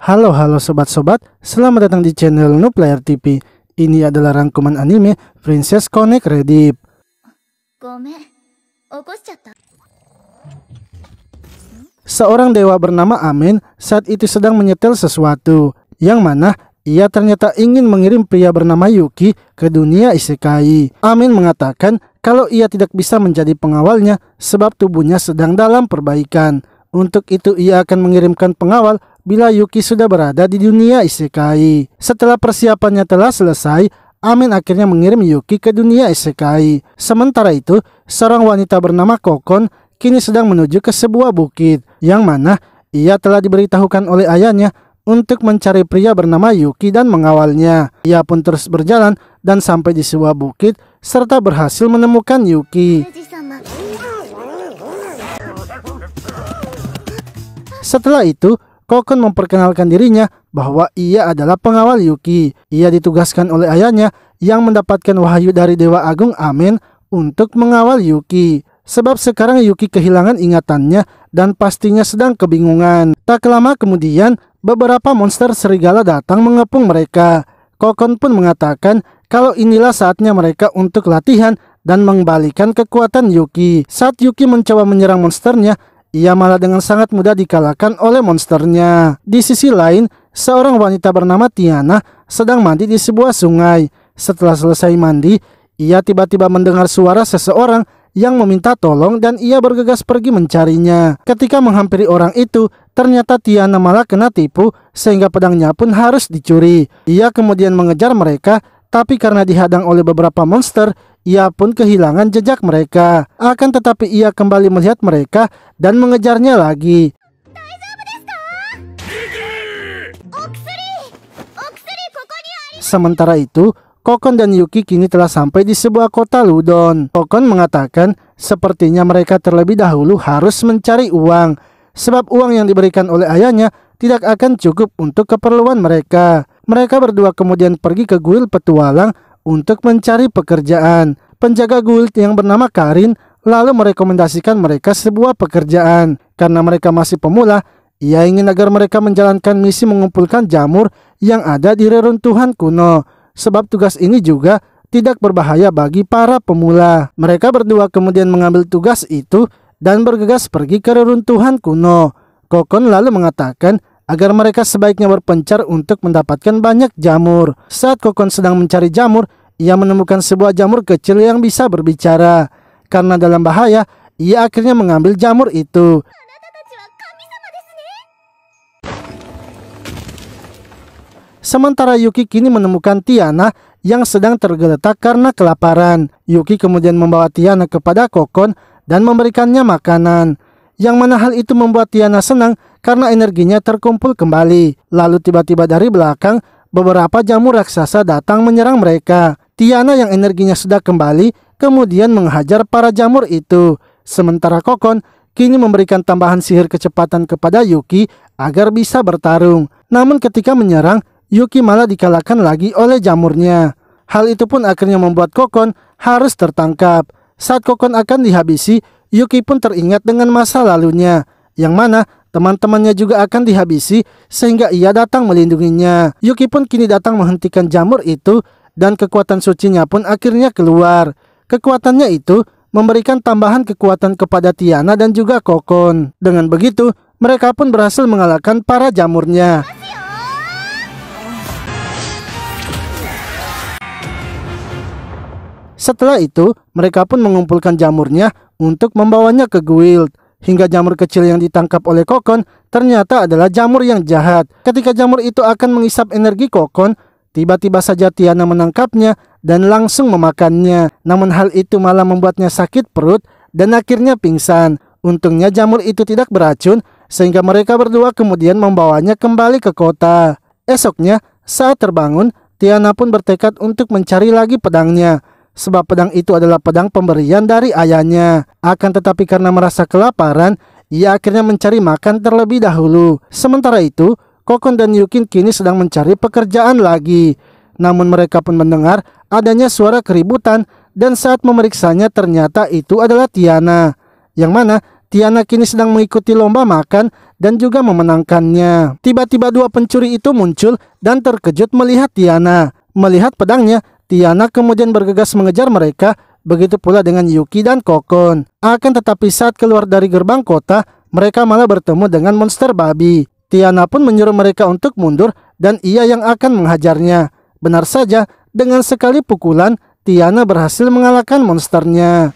Halo sobat-sobat, selamat datang di channel Nuplayer TV. Ini adalah rangkuman anime Princess Connect Rediff. Seorang dewa bernama Amin saat itu sedang menyetel sesuatu, yang mana ia ternyata ingin mengirim pria bernama Yuki ke dunia isekai. Amin mengatakan kalau ia tidak bisa menjadi pengawalnya sebab tubuhnya sedang dalam perbaikan. Untuk itu ia akan mengirimkan pengawal bila Yuki sudah berada di dunia isekai. Setelah persiapannya telah selesai, Amin akhirnya mengirim Yuki ke dunia isekai. Sementara itu, seorang wanita bernama Kokon kini sedang menuju ke sebuah bukit, yang mana ia telah diberitahukan oleh ayahnya untuk mencari pria bernama Yuki dan mengawalnya. Ia pun terus berjalan dan sampai di sebuah bukit serta berhasil menemukan Yuki. Setelah itu, Kokon memperkenalkan dirinya bahwa ia adalah pengawal Yuki. Ia ditugaskan oleh ayahnya yang mendapatkan wahyu dari Dewa Agung Amin untuk mengawal Yuki. Sebab sekarang Yuki kehilangan ingatannya dan pastinya sedang kebingungan. Tak lama kemudian, beberapa monster serigala datang mengepung mereka. Kokon pun mengatakan kalau inilah saatnya mereka untuk latihan dan mengembalikan kekuatan Yuki. Saat Yuki mencoba menyerang monsternya, ia malah dengan sangat mudah dikalahkan oleh monsternya. Di sisi lain, seorang wanita bernama Tiana sedang mandi di sebuah sungai. Setelah selesai mandi, ia tiba-tiba mendengar suara seseorang yang meminta tolong dan ia bergegas pergi mencarinya. Ketika menghampiri orang itu, ternyata Tiana malah kena tipu sehingga pedangnya pun harus dicuri. Ia kemudian mengejar mereka, tapi karena dihadang oleh beberapa monster, ia pun kehilangan jejak mereka. Akan tetapi ia kembali melihat mereka dan mengejarnya lagi. Sementara itu, Kokon dan Yuki kini telah sampai di sebuah kota Ludon. Kokon mengatakan sepertinya mereka terlebih dahulu harus mencari uang, sebab uang yang diberikan oleh ayahnya tidak akan cukup untuk keperluan mereka. Mereka berdua kemudian pergi ke guild petualang untuk mencari pekerjaan. Penjaga guild yang bernama Karin lalu merekomendasikan mereka sebuah pekerjaan. Karena mereka masih pemula, ia ingin agar mereka menjalankan misi mengumpulkan jamur yang ada di reruntuhan kuno. Sebab tugas ini juga tidak berbahaya bagi para pemula. Mereka berdua kemudian mengambil tugas itu dan bergegas pergi ke reruntuhan kuno. Kokon lalu mengatakan agar mereka sebaiknya berpencar untuk mendapatkan banyak jamur. Saat Kokon sedang mencari jamur, ia menemukan sebuah jamur kecil yang bisa berbicara. Karena dalam bahaya, ia akhirnya mengambil jamur itu. Sementara Yuki kini menemukan Tiana yang sedang tergeletak karena kelaparan. Yuki kemudian membawa Tiana kepada Kokon dan memberikannya makanan. Yang mana hal itu membuat Tiana senang karena energinya terkumpul kembali. Lalu tiba-tiba dari belakang, beberapa jamur raksasa datang menyerang mereka. Tiana yang energinya sudah kembali kemudian menghajar para jamur itu. Sementara Kokon kini memberikan tambahan sihir kecepatan kepada Yuki agar bisa bertarung. Namun ketika menyerang, Yuki malah dikalahkan lagi oleh jamurnya. Hal itu pun akhirnya membuat Kokon harus tertangkap. Saat Kokon akan dihabisi, Yuki pun teringat dengan masa lalunya, yang mana teman-temannya juga akan dihabisi sehingga ia datang melindunginya. Yuki pun kini datang menghentikan jamur itu dan kekuatan sucinya pun akhirnya keluar. Kekuatannya itu memberikan tambahan kekuatan kepada Tiana dan juga Kokon. Dengan begitu, mereka pun berhasil mengalahkan para jamurnya. Setelah itu, mereka pun mengumpulkan jamurnya untuk membawanya ke guild. Hingga jamur kecil yang ditangkap oleh Kokon ternyata adalah jamur yang jahat. Ketika jamur itu akan mengisap energi Kokon, tiba-tiba saja Tiana menangkapnya dan langsung memakannya. Namun hal itu malah membuatnya sakit perut dan akhirnya pingsan. Untungnya jamur itu tidak beracun, sehingga mereka berdua kemudian membawanya kembali ke kota. Esoknya, saat terbangun, Tiana pun bertekad untuk mencari lagi pedangnya. Sebab pedang itu adalah pedang pemberian dari ayahnya. Akan tetapi karena merasa kelaparan, ia akhirnya mencari makan terlebih dahulu. Sementara itu, Kokon dan Yuki kini sedang mencari pekerjaan lagi. Namun mereka pun mendengar adanya suara keributan dan saat memeriksanya ternyata itu adalah Tiana. Yang mana Tiana kini sedang mengikuti lomba makan dan juga memenangkannya. Tiba-tiba dua pencuri itu muncul dan terkejut melihat Tiana. Melihat pedangnya, Tiana kemudian bergegas mengejar mereka, begitu pula dengan Yuki dan Kokon. Akan tetapi saat keluar dari gerbang kota, mereka malah bertemu dengan monster babi. Tiana pun menyuruh mereka untuk mundur dan ia yang akan menghajarnya. Benar saja, dengan sekali pukulan, Tiana berhasil mengalahkan monsternya.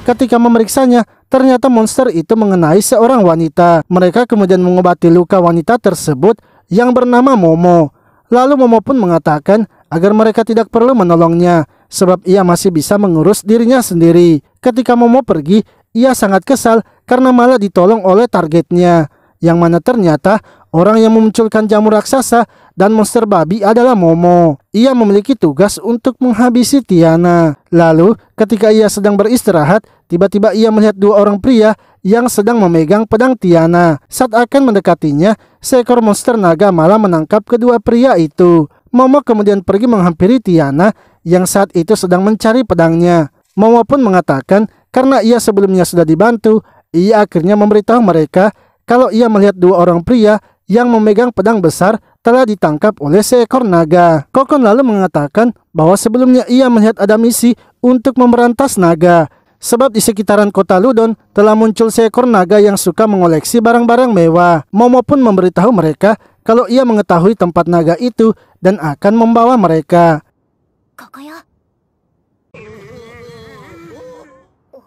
Ketika memeriksanya, ternyata monster itu mengenai seorang wanita. Mereka kemudian mengobati luka wanita tersebut yang bernama Momo. Lalu Momo pun mengatakan agar mereka tidak perlu menolongnya, sebab ia masih bisa mengurus dirinya sendiri. Ketika Momo pergi, ia sangat kesal karena malah ditolong oleh targetnya, yang mana ternyata orang yang memunculkan jamur raksasa dan monster babi adalah Momo. Ia memiliki tugas untuk menghabisi Tiana. Lalu ketika ia sedang beristirahat, tiba-tiba ia melihat dua orang pria yang sedang memegang pedang Tiana. Saat akan mendekatinya, seekor monster naga malah menangkap kedua pria itu. Momo kemudian pergi menghampiri Tiana yang saat itu sedang mencari pedangnya. Momo pun mengatakan karena ia sebelumnya sudah dibantu, ia akhirnya memberitahu mereka kalau ia melihat dua orang pria yang memegang pedang besar telah ditangkap oleh seekor naga. Kokon lalu mengatakan bahwa sebelumnya ia melihat ada misi untuk memberantas naga, sebab di sekitaran kota Ludon telah muncul seekor naga yang suka mengoleksi barang-barang mewah. Momo pun memberitahu mereka kalau ia mengetahui tempat naga itu dan akan membawa mereka.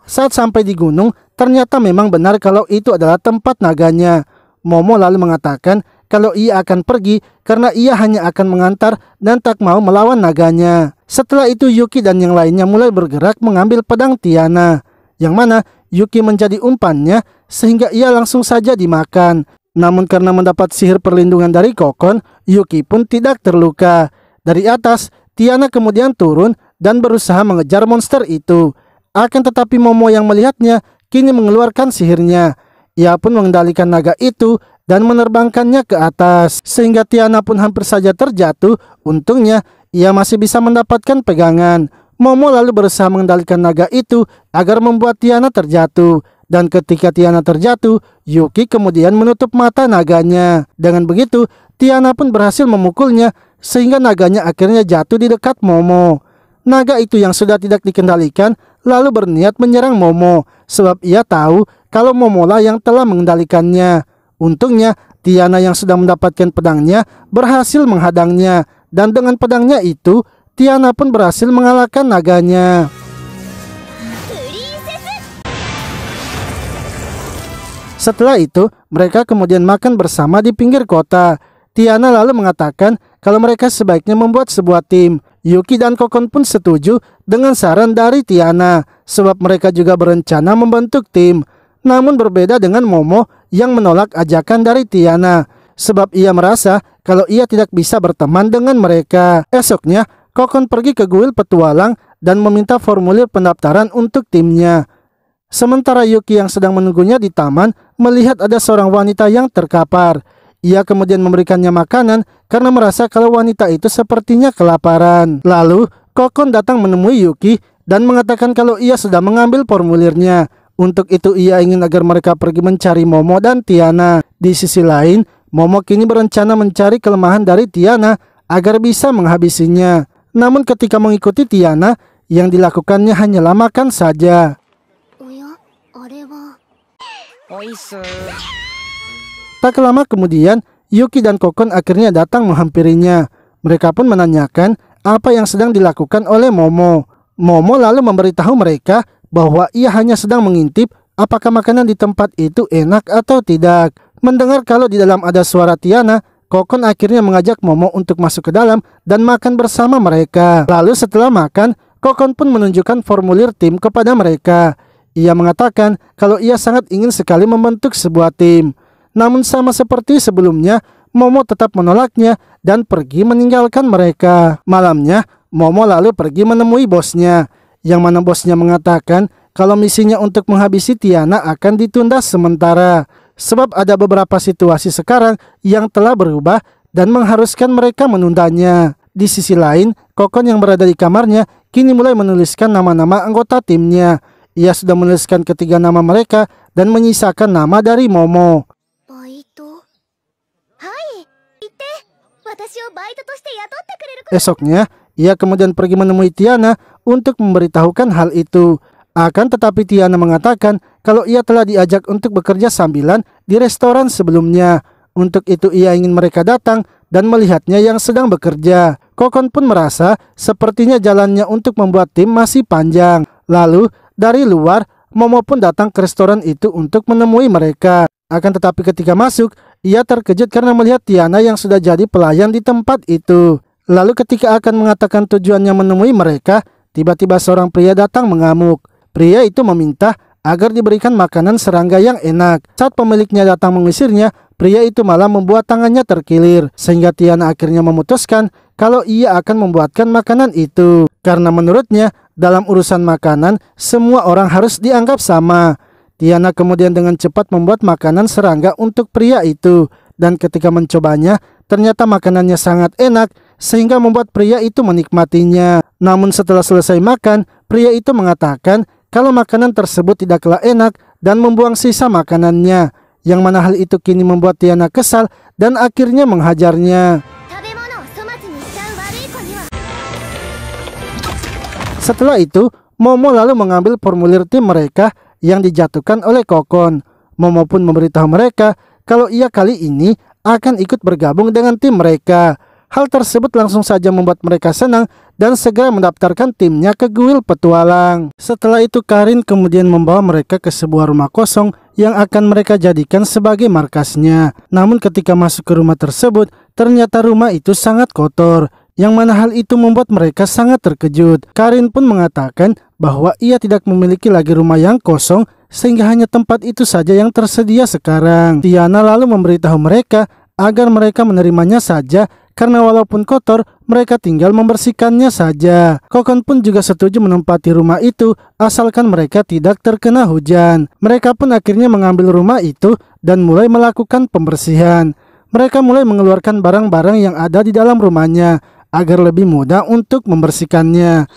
Saat sampai di gunung, ternyata memang benar kalau itu adalah tempat naganya. Momo lalu mengatakan kalau ia akan pergi karena ia hanya akan mengantar dan tak mau melawan naganya. Setelah itu Yuki dan yang lainnya mulai bergerak mengambil pedang Tiana, yang mana Yuki menjadi umpannya sehingga ia langsung saja dimakan. Namun karena mendapat sihir perlindungan dari Kokon, Yuki pun tidak terluka. Dari atas, Tiana kemudian turun dan berusaha mengejar monster itu. Akan tetapi Momo yang melihatnya kini mengeluarkan sihirnya. Ia pun mengendalikan naga itu dan menerbangkannya ke atas, sehingga Tiana pun hampir saja terjatuh. Untungnya ia masih bisa mendapatkan pegangan. Momo lalu berusaha mengendalikan naga itu agar membuat Tiana terjatuh. Dan ketika Tiana terjatuh, Yuki kemudian menutup mata naganya. Dengan begitu, Tiana pun berhasil memukulnya sehingga naganya akhirnya jatuh di dekat Momo. Naga itu yang sudah tidak dikendalikan lalu berniat menyerang Momo, sebab ia tahu kalau Momo lah yang telah mengendalikannya. Untungnya Tiana yang sudah mendapatkan pedangnya berhasil menghadangnya, dan dengan pedangnya itu Tiana pun berhasil mengalahkan naganya. Setelah itu mereka kemudian makan bersama di pinggir kota. Tiana lalu mengatakan kalau mereka sebaiknya membuat sebuah tim. Yuki dan Kokon pun setuju dengan saran dari Tiana, sebab mereka juga berencana membentuk tim. Namun berbeda dengan Momo yang menolak ajakan dari Tiana, sebab ia merasa kalau ia tidak bisa berteman dengan mereka. Esoknya, Kokon pergi ke kuil petualang dan meminta formulir pendaftaran untuk timnya. Sementara Yuki yang sedang menunggunya di taman melihat ada seorang wanita yang terkapar. Ia kemudian memberikannya makanan karena merasa kalau wanita itu sepertinya kelaparan. Lalu, Kokon datang menemui Yuki dan mengatakan kalau ia sudah mengambil formulirnya. Untuk itu ia ingin agar mereka pergi mencari Momo dan Tiana. Di sisi lain, Momo kini berencana mencari kelemahan dari Tiana agar bisa menghabisinya. Namun ketika mengikuti Tiana, yang dilakukannya hanyalah makan saja. Tak lama kemudian, Yuki dan Kokon akhirnya datang menghampirinya. Mereka pun menanyakan apa yang sedang dilakukan oleh Momo. Momo lalu memberitahu mereka bahwa ia hanya sedang mengintip apakah makanan di tempat itu enak atau tidak. Mendengar kalau di dalam ada suara Tiana, Kokon akhirnya mengajak Momo untuk masuk ke dalam dan makan bersama mereka. Lalu setelah makan, Kokon pun menunjukkan formulir tim kepada mereka. Ia mengatakan kalau ia sangat ingin sekali membentuk sebuah tim. Namun sama seperti sebelumnya, Momo tetap menolaknya dan pergi meninggalkan mereka. Malamnya, Momo lalu pergi menemui bosnya, yang mana bosnya mengatakan kalau misinya untuk menghabisi Tiana akan ditunda sementara, sebab ada beberapa situasi sekarang yang telah berubah dan mengharuskan mereka menundanya. Di sisi lain, Kokon yang berada di kamarnya kini mulai menuliskan nama-nama anggota timnya. Ia sudah menuliskan ketiga nama mereka dan menyisakan nama dari Momo. Esoknya, ia kemudian pergi menemui Tiana untuk memberitahukan hal itu. Akan tetapi Tiana mengatakan kalau ia telah diajak untuk bekerja sambilan di restoran sebelumnya. Untuk itu ia ingin mereka datang dan melihatnya yang sedang bekerja. Kokon pun merasa sepertinya jalannya untuk membuat tim masih panjang. Lalu dari luar, Momo pun datang ke restoran itu untuk menemui mereka. Akan tetapi ketika masuk, ia terkejut karena melihat Tiana yang sudah jadi pelayan di tempat itu. Lalu ketika akan mengatakan tujuannya menemui mereka, tiba-tiba seorang pria datang mengamuk. Pria itu meminta agar diberikan makanan serangga yang enak. Saat pemiliknya datang mengusirnya, pria itu malah membuat tangannya terkilir. Sehingga Tiana akhirnya memutuskan kalau ia akan membuatkan makanan itu. Karena menurutnya, dalam urusan makanan, semua orang harus dianggap sama. Tiana kemudian dengan cepat membuat makanan serangga untuk pria itu. Dan ketika mencobanya, ternyata makanannya sangat enak sehingga membuat pria itu menikmatinya. Namun setelah selesai makan, pria itu mengatakan kalau makanan tersebut tidaklah enak dan membuang sisa makanannya. Yang mana hal itu kini membuat Tiana kesal dan akhirnya menghajarnya. Setelah itu, Momo lalu mengambil formulir tim mereka yang dijatuhkan oleh Kokon. Momo pun memberitahu mereka kalau ia kali ini akan ikut bergabung dengan tim mereka. Hal tersebut langsung saja membuat mereka senang dan segera mendaftarkan timnya ke kuil petualang. Setelah itu Karin kemudian membawa mereka ke sebuah rumah kosong yang akan mereka jadikan sebagai markasnya. Namun ketika masuk ke rumah tersebut, ternyata rumah itu sangat kotor. Yang mana hal itu membuat mereka sangat terkejut. Karin pun mengatakan bahwa ia tidak memiliki lagi rumah yang kosong sehingga hanya tempat itu saja yang tersedia sekarang. Tiana lalu memberitahu mereka agar mereka menerimanya saja karena walaupun kotor, mereka tinggal membersihkannya saja. Kokon pun juga setuju menempati rumah itu asalkan mereka tidak terkena hujan. Mereka pun akhirnya mengambil rumah itu dan mulai melakukan pembersihan. Mereka mulai mengeluarkan barang-barang yang ada di dalam rumahnya agar lebih mudah untuk membersihkannya.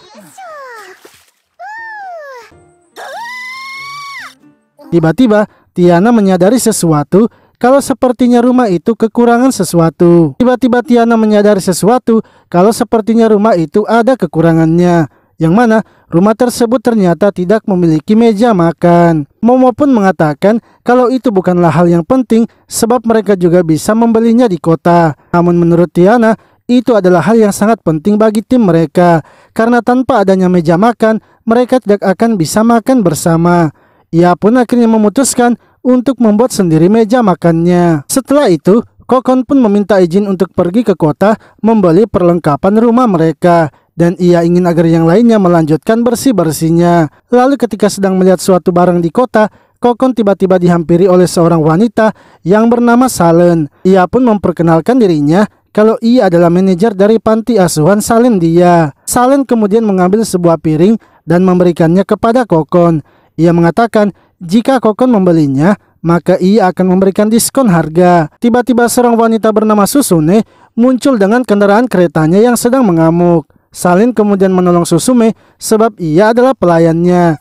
Tiba-tiba Tiana menyadari sesuatu kalau sepertinya rumah itu kekurangan sesuatu. Tiba-tiba Tiana menyadari sesuatu kalau sepertinya rumah itu ada kekurangannya. Yang mana rumah tersebut ternyata tidak memiliki meja makan. Momo pun mengatakan kalau itu bukanlah hal yang penting sebab mereka juga bisa membelinya di kota. Namun menurut Tiana, itu adalah hal yang sangat penting bagi tim mereka. Karena tanpa adanya meja makan, mereka tidak akan bisa makan bersama. Ia pun akhirnya memutuskan untuk membuat sendiri meja makannya. Setelah itu, Kokon pun meminta izin untuk pergi ke kota membeli perlengkapan rumah mereka. Dan ia ingin agar yang lainnya melanjutkan bersih-bersihnya. Lalu ketika sedang melihat suatu barang di kota, Kokon tiba-tiba dihampiri oleh seorang wanita yang bernama Salen. Ia pun memperkenalkan dirinya kalau ia adalah manajer dari panti asuhan Salendia. Salen kemudian mengambil sebuah piring dan memberikannya kepada Kokon. Ia mengatakan jika Kokon membelinya, maka ia akan memberikan diskon harga. Tiba-tiba seorang wanita bernama Susune muncul dengan kendaraan keretanya yang sedang mengamuk. Salen kemudian menolong Susume sebab ia adalah pelayannya.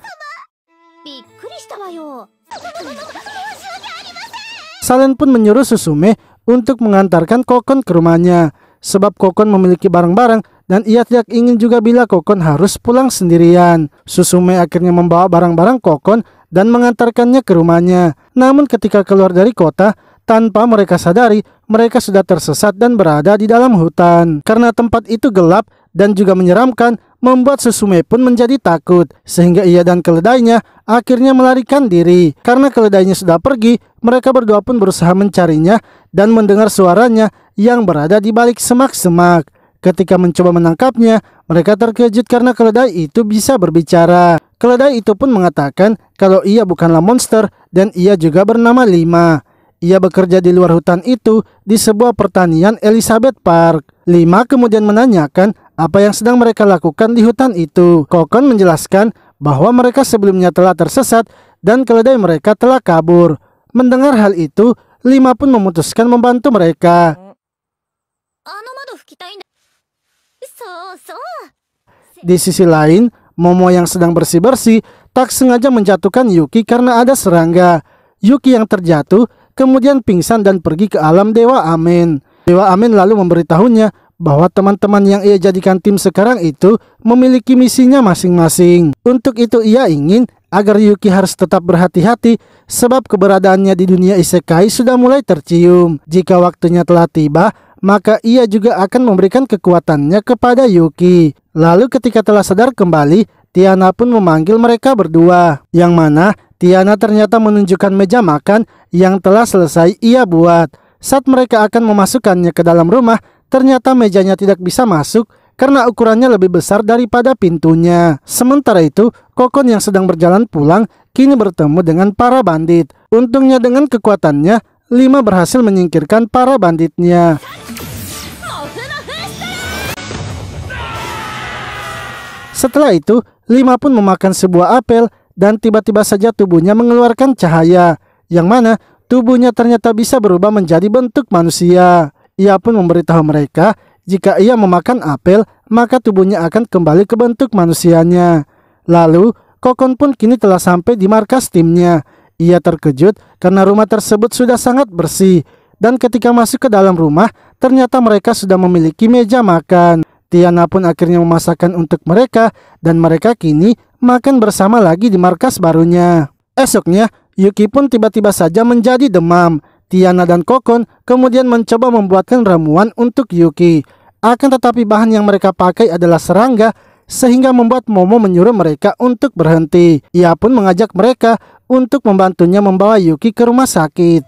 Salen pun menyuruh Susume untuk mengantarkan Kokon ke rumahnya sebab Kokon memiliki barang-barang dan ia tidak ingin juga bila Kokon harus pulang sendirian. Susume akhirnya membawa barang-barang Kokon dan mengantarkannya ke rumahnya. Namun ketika keluar dari kota, tanpa mereka sadari, mereka sudah tersesat dan berada di dalam hutan. Karena tempat itu gelap dan juga menyeramkan, membuat Susume pun menjadi takut. Sehingga ia dan keledainya akhirnya melarikan diri. Karena keledainya sudah pergi, mereka berdua pun berusaha mencarinya dan mendengar suaranya yang berada di balik semak-semak. Ketika mencoba menangkapnya, mereka terkejut karena keledai itu bisa berbicara. Keledai itu pun mengatakan kalau ia bukanlah monster dan ia juga bernama Lima. Ia bekerja di luar hutan itu di sebuah pertanian Elizabeth Park. Lima kemudian menanyakan apa yang sedang mereka lakukan di hutan itu. Kokon menjelaskan bahwa mereka sebelumnya telah tersesat dan keledai mereka telah kabur. Mendengar hal itu, Lima pun memutuskan membantu mereka. Di sisi lain, Momo yang sedang bersih-bersih tak sengaja menjatuhkan Yuki karena ada serangga. Yuki yang terjatuh kemudian pingsan dan pergi ke alam Dewa Amen. Dewa Amen lalu memberitahunya bahwa teman-teman yang ia jadikan tim sekarang itu memiliki misinya masing-masing. Untuk itu ia ingin agar Yuki harus tetap berhati-hati sebab keberadaannya di dunia isekai sudah mulai tercium. Jika waktunya telah tiba, maka ia juga akan memberikan kekuatannya kepada Yuki. Lalu ketika telah sadar kembali, Tiana pun memanggil mereka berdua, yang mana Tiana ternyata menunjukkan meja makan yang telah selesai ia buat. Saat mereka akan memasukkannya ke dalam rumah, ternyata mejanya tidak bisa masuk karena ukurannya lebih besar daripada pintunya. Sementara itu, Kokon yang sedang berjalan pulang kini bertemu dengan para bandit. Untungnya dengan kekuatannya, Lima berhasil menyingkirkan para banditnya. Setelah itu, Lima pun memakan sebuah apel dan tiba-tiba saja tubuhnya mengeluarkan cahaya, yang mana tubuhnya ternyata bisa berubah menjadi bentuk manusia. Ia pun memberitahu mereka jika ia memakan apel, maka tubuhnya akan kembali ke bentuk manusianya. Lalu, Kokon pun kini telah sampai di markas timnya. Ia terkejut karena rumah tersebut sudah sangat bersih. Dan ketika masuk ke dalam rumah, ternyata mereka sudah memiliki meja makan. Tiana pun akhirnya memasakkan untuk mereka, dan mereka kini makan bersama lagi di markas barunya. Esoknya, Yuki pun tiba-tiba saja menjadi demam. Tiana dan Kokon kemudian mencoba membuatkan ramuan untuk Yuki. Akan tetapi bahan yang mereka pakai adalah serangga, sehingga membuat Momo menyuruh mereka untuk berhenti. Ia pun mengajak mereka untuk membantunya membawa Yuki ke rumah sakit.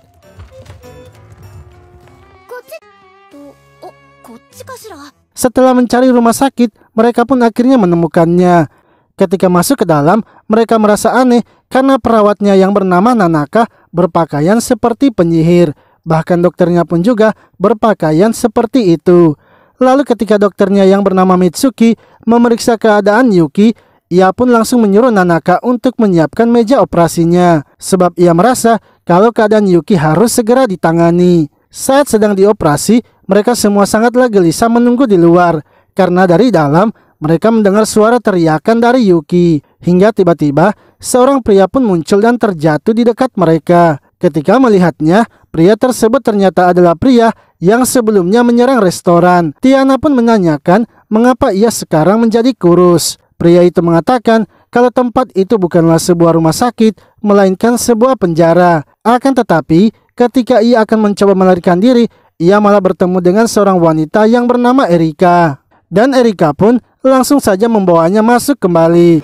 Setelah mencari rumah sakit, mereka pun akhirnya menemukannya. Ketika masuk ke dalam, mereka merasa aneh karena perawatnya yang bernama Nanaka berpakaian seperti penyihir. Bahkan dokternya pun juga berpakaian seperti itu. Lalu ketika dokternya yang bernama Mitsuki memeriksa keadaan Yuki, ia pun langsung menyuruh Nanaka untuk menyiapkan meja operasinya. Sebab ia merasa kalau keadaan Yuki harus segera ditangani. Saat sedang dioperasi, mereka semua sangatlah gelisah menunggu di luar. Karena dari dalam, mereka mendengar suara teriakan dari Yuki. Hingga tiba-tiba, seorang pria pun muncul dan terjatuh di dekat mereka. Ketika melihatnya, pria tersebut ternyata adalah pria yang sebelumnya menyerang restoran. Tiana pun menanyakan mengapa ia sekarang menjadi kurus. Pria itu mengatakan kalau tempat itu bukanlah sebuah rumah sakit, melainkan sebuah penjara. Akan tetapi, ketika ia akan mencoba melarikan diri, ia malah bertemu dengan seorang wanita yang bernama Erika. Dan Erika pun langsung saja membawanya masuk kembali.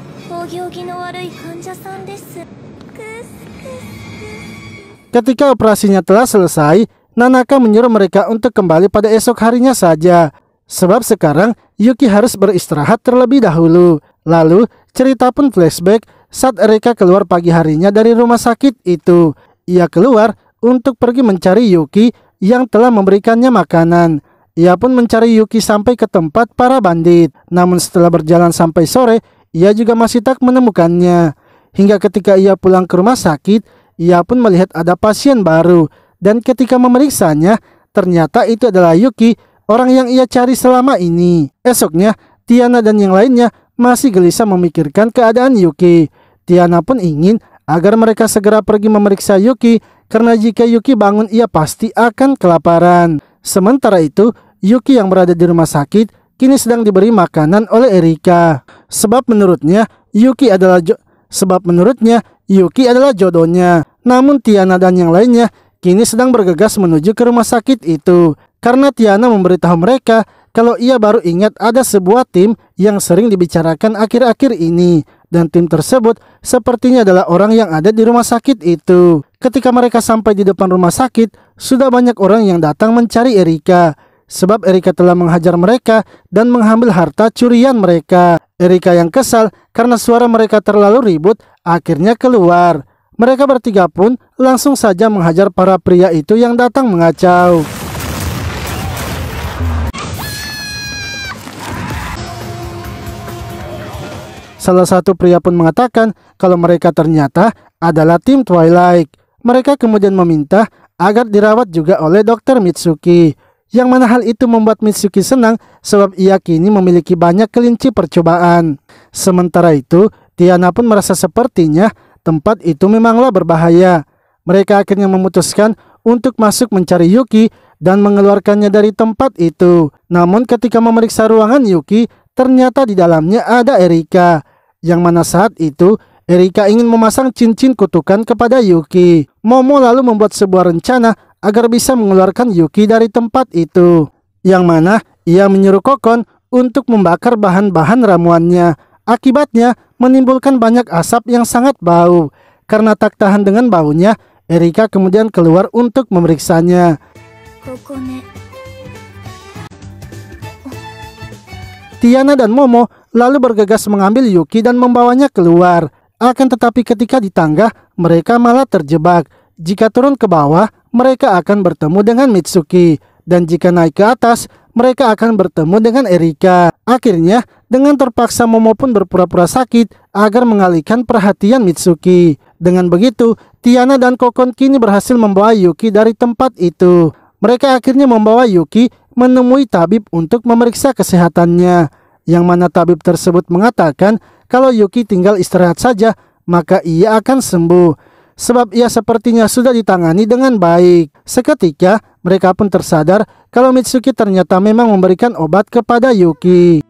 Ketika operasinya telah selesai, Nanaka menyuruh mereka untuk kembali pada esok harinya saja. Sebab sekarang Yuki harus beristirahat terlebih dahulu. Lalu cerita pun flashback saat Erika keluar pagi harinya dari rumah sakit itu. Ia keluar untuk pergi mencari Yuki yang telah memberikannya makanan. Ia pun mencari Yuki sampai ke tempat para bandit. Namun setelah berjalan sampai sore, ia juga masih tak menemukannya. Hingga ketika ia pulang ke rumah sakit, ia pun melihat ada pasien baru. Dan ketika memeriksanya, ternyata itu adalah Yuki, orang yang ia cari selama ini. Esoknya, Tiana dan yang lainnya masih gelisah memikirkan keadaan Yuki. Tiana pun ingin agar mereka segera pergi memeriksa Yuki, karena jika Yuki bangun ia pasti akan kelaparan. Sementara itu, Yuki yang berada di rumah sakit kini sedang diberi makanan oleh Erika. Sebab menurutnya Yuki adalah jodohnya. Namun Tiana dan yang lainnya kini sedang bergegas menuju ke rumah sakit itu. Karena Tiana memberitahu mereka kalau ia baru ingat ada sebuah tim yang sering dibicarakan akhir-akhir ini. Dan tim tersebut sepertinya adalah orang yang ada di rumah sakit itu. Ketika mereka sampai di depan rumah sakit, sudah banyak orang yang datang mencari Erika. Sebab Erika telah menghajar mereka dan mengambil harta curian mereka. Erika yang kesal karena suara mereka terlalu ribut akhirnya keluar. Mereka bertiga pun langsung saja menghajar para pria itu yang datang mengacau. Salah satu pria pun mengatakan kalau mereka ternyata adalah tim Twilight. Mereka kemudian meminta agar dirawat juga oleh Dr. Mitsuki. Yang mana hal itu membuat Mitsuki senang sebab ia kini memiliki banyak kelinci percobaan. Sementara itu, Tiana pun merasa sepertinya tempat itu memanglah berbahaya. Mereka akhirnya memutuskan untuk masuk mencari Yuki dan mengeluarkannya dari tempat itu. Namun ketika memeriksa ruangan Yuki, ternyata di dalamnya ada Erika. Yang mana saat itu Erika ingin memasang cincin kutukan kepada Yuki. Momo lalu membuat sebuah rencana agar bisa mengeluarkan Yuki dari tempat itu. Yang mana ia menyuruh Kokon untuk membakar bahan-bahan ramuannya. Akibatnya menimbulkan banyak asap yang sangat bau. Karena tak tahan dengan baunya, Erika kemudian keluar untuk memeriksanya. Tiana dan Momo lalu bergegas mengambil Yuki dan membawanya keluar. Akan tetapi ketika di tangga, mereka malah terjebak. Jika turun ke bawah, mereka akan bertemu dengan Mitsuki. Dan jika naik ke atas, mereka akan bertemu dengan Erika. Akhirnya, dengan terpaksa Momo pun berpura-pura sakit agar mengalihkan perhatian Mitsuki. Dengan begitu, Tiana dan Kokon kini berhasil membawa Yuki dari tempat itu. Mereka akhirnya membawa Yuki menemui tabib untuk memeriksa kesehatannya. Yang mana tabib tersebut mengatakan kalau Yuki tinggal istirahat saja, maka ia akan sembuh. Sebab ia sepertinya sudah ditangani dengan baik. Seketika, mereka pun tersadar kalau Mitsuki ternyata memang memberikan obat kepada Yuki.